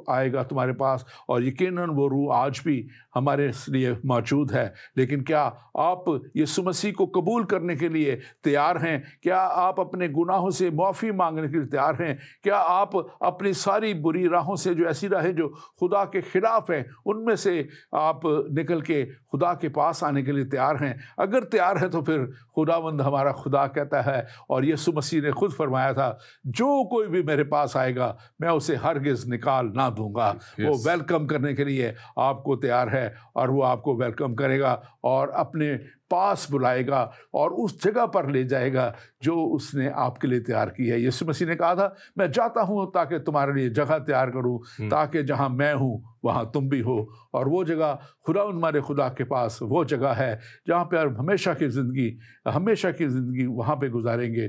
آئے گا تمہارے پاس، اور یقیناً وہ روح آج بھی ہمارے لیے موجود ہے۔ لیکن کیا آپ یسوع مسیح کو قبول کرنے کے لیے تیار ہیں؟ کیا آپ اپنے گناہوں سے معافی مانگنے کے لیے تیار ہیں؟ کیا آپ اپنی ساری بری راہوں سے، جو ایسی راہیں جو خدا کے خلاف ہیں، ان میں سے آپ نکل کے خدا کے پاس آنے کے لیے تیار ہیں؟ اگر تیار ہے تو پھر خداوند ہمارا خدا کہتا ہے، اور یسوع مسیح نے خود فرمایا تھا، جو کوئی بھی میرے پاس آئے گا میں اسے ہرگز نکال نہ دوں گا۔ وہ ویلکم کرنے کے لیے آپ کو تیار ہے، اور وہ آپ کو ویلکم کرے گا اور اپنے پاس بلائے گا اور اس جگہ پر لے جائے گا جو اس نے آپ کے لیے تیار کی ہے۔ یسوع مسیح نے کہا تھا، میں جاتا ہوں تاکہ تمہارے لیے جگہ تیار کروں، تاکہ جہاں میں ہوں وہاں تم بھی ہو، اور وہ جگہ ہمارے خدا کے پاس وہ جگہ ہے جہاں پہ آپ ہمیشہ کی زندگی وہاں پہ گزاریں گے۔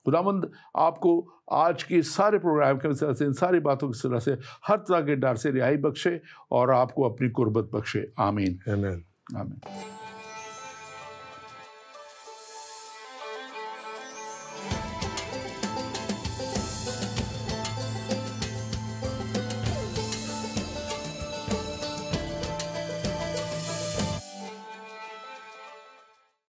خداوند آپ کو آج کی سارے پروگرام کے وسیلہ سے، ان ساری باتوں کے وسیلہ سے ہر طرح کے ڈر سے رہائی بخشے، اور آپ کو اپنی قربت بخشے۔ آمین، آمین، آمین۔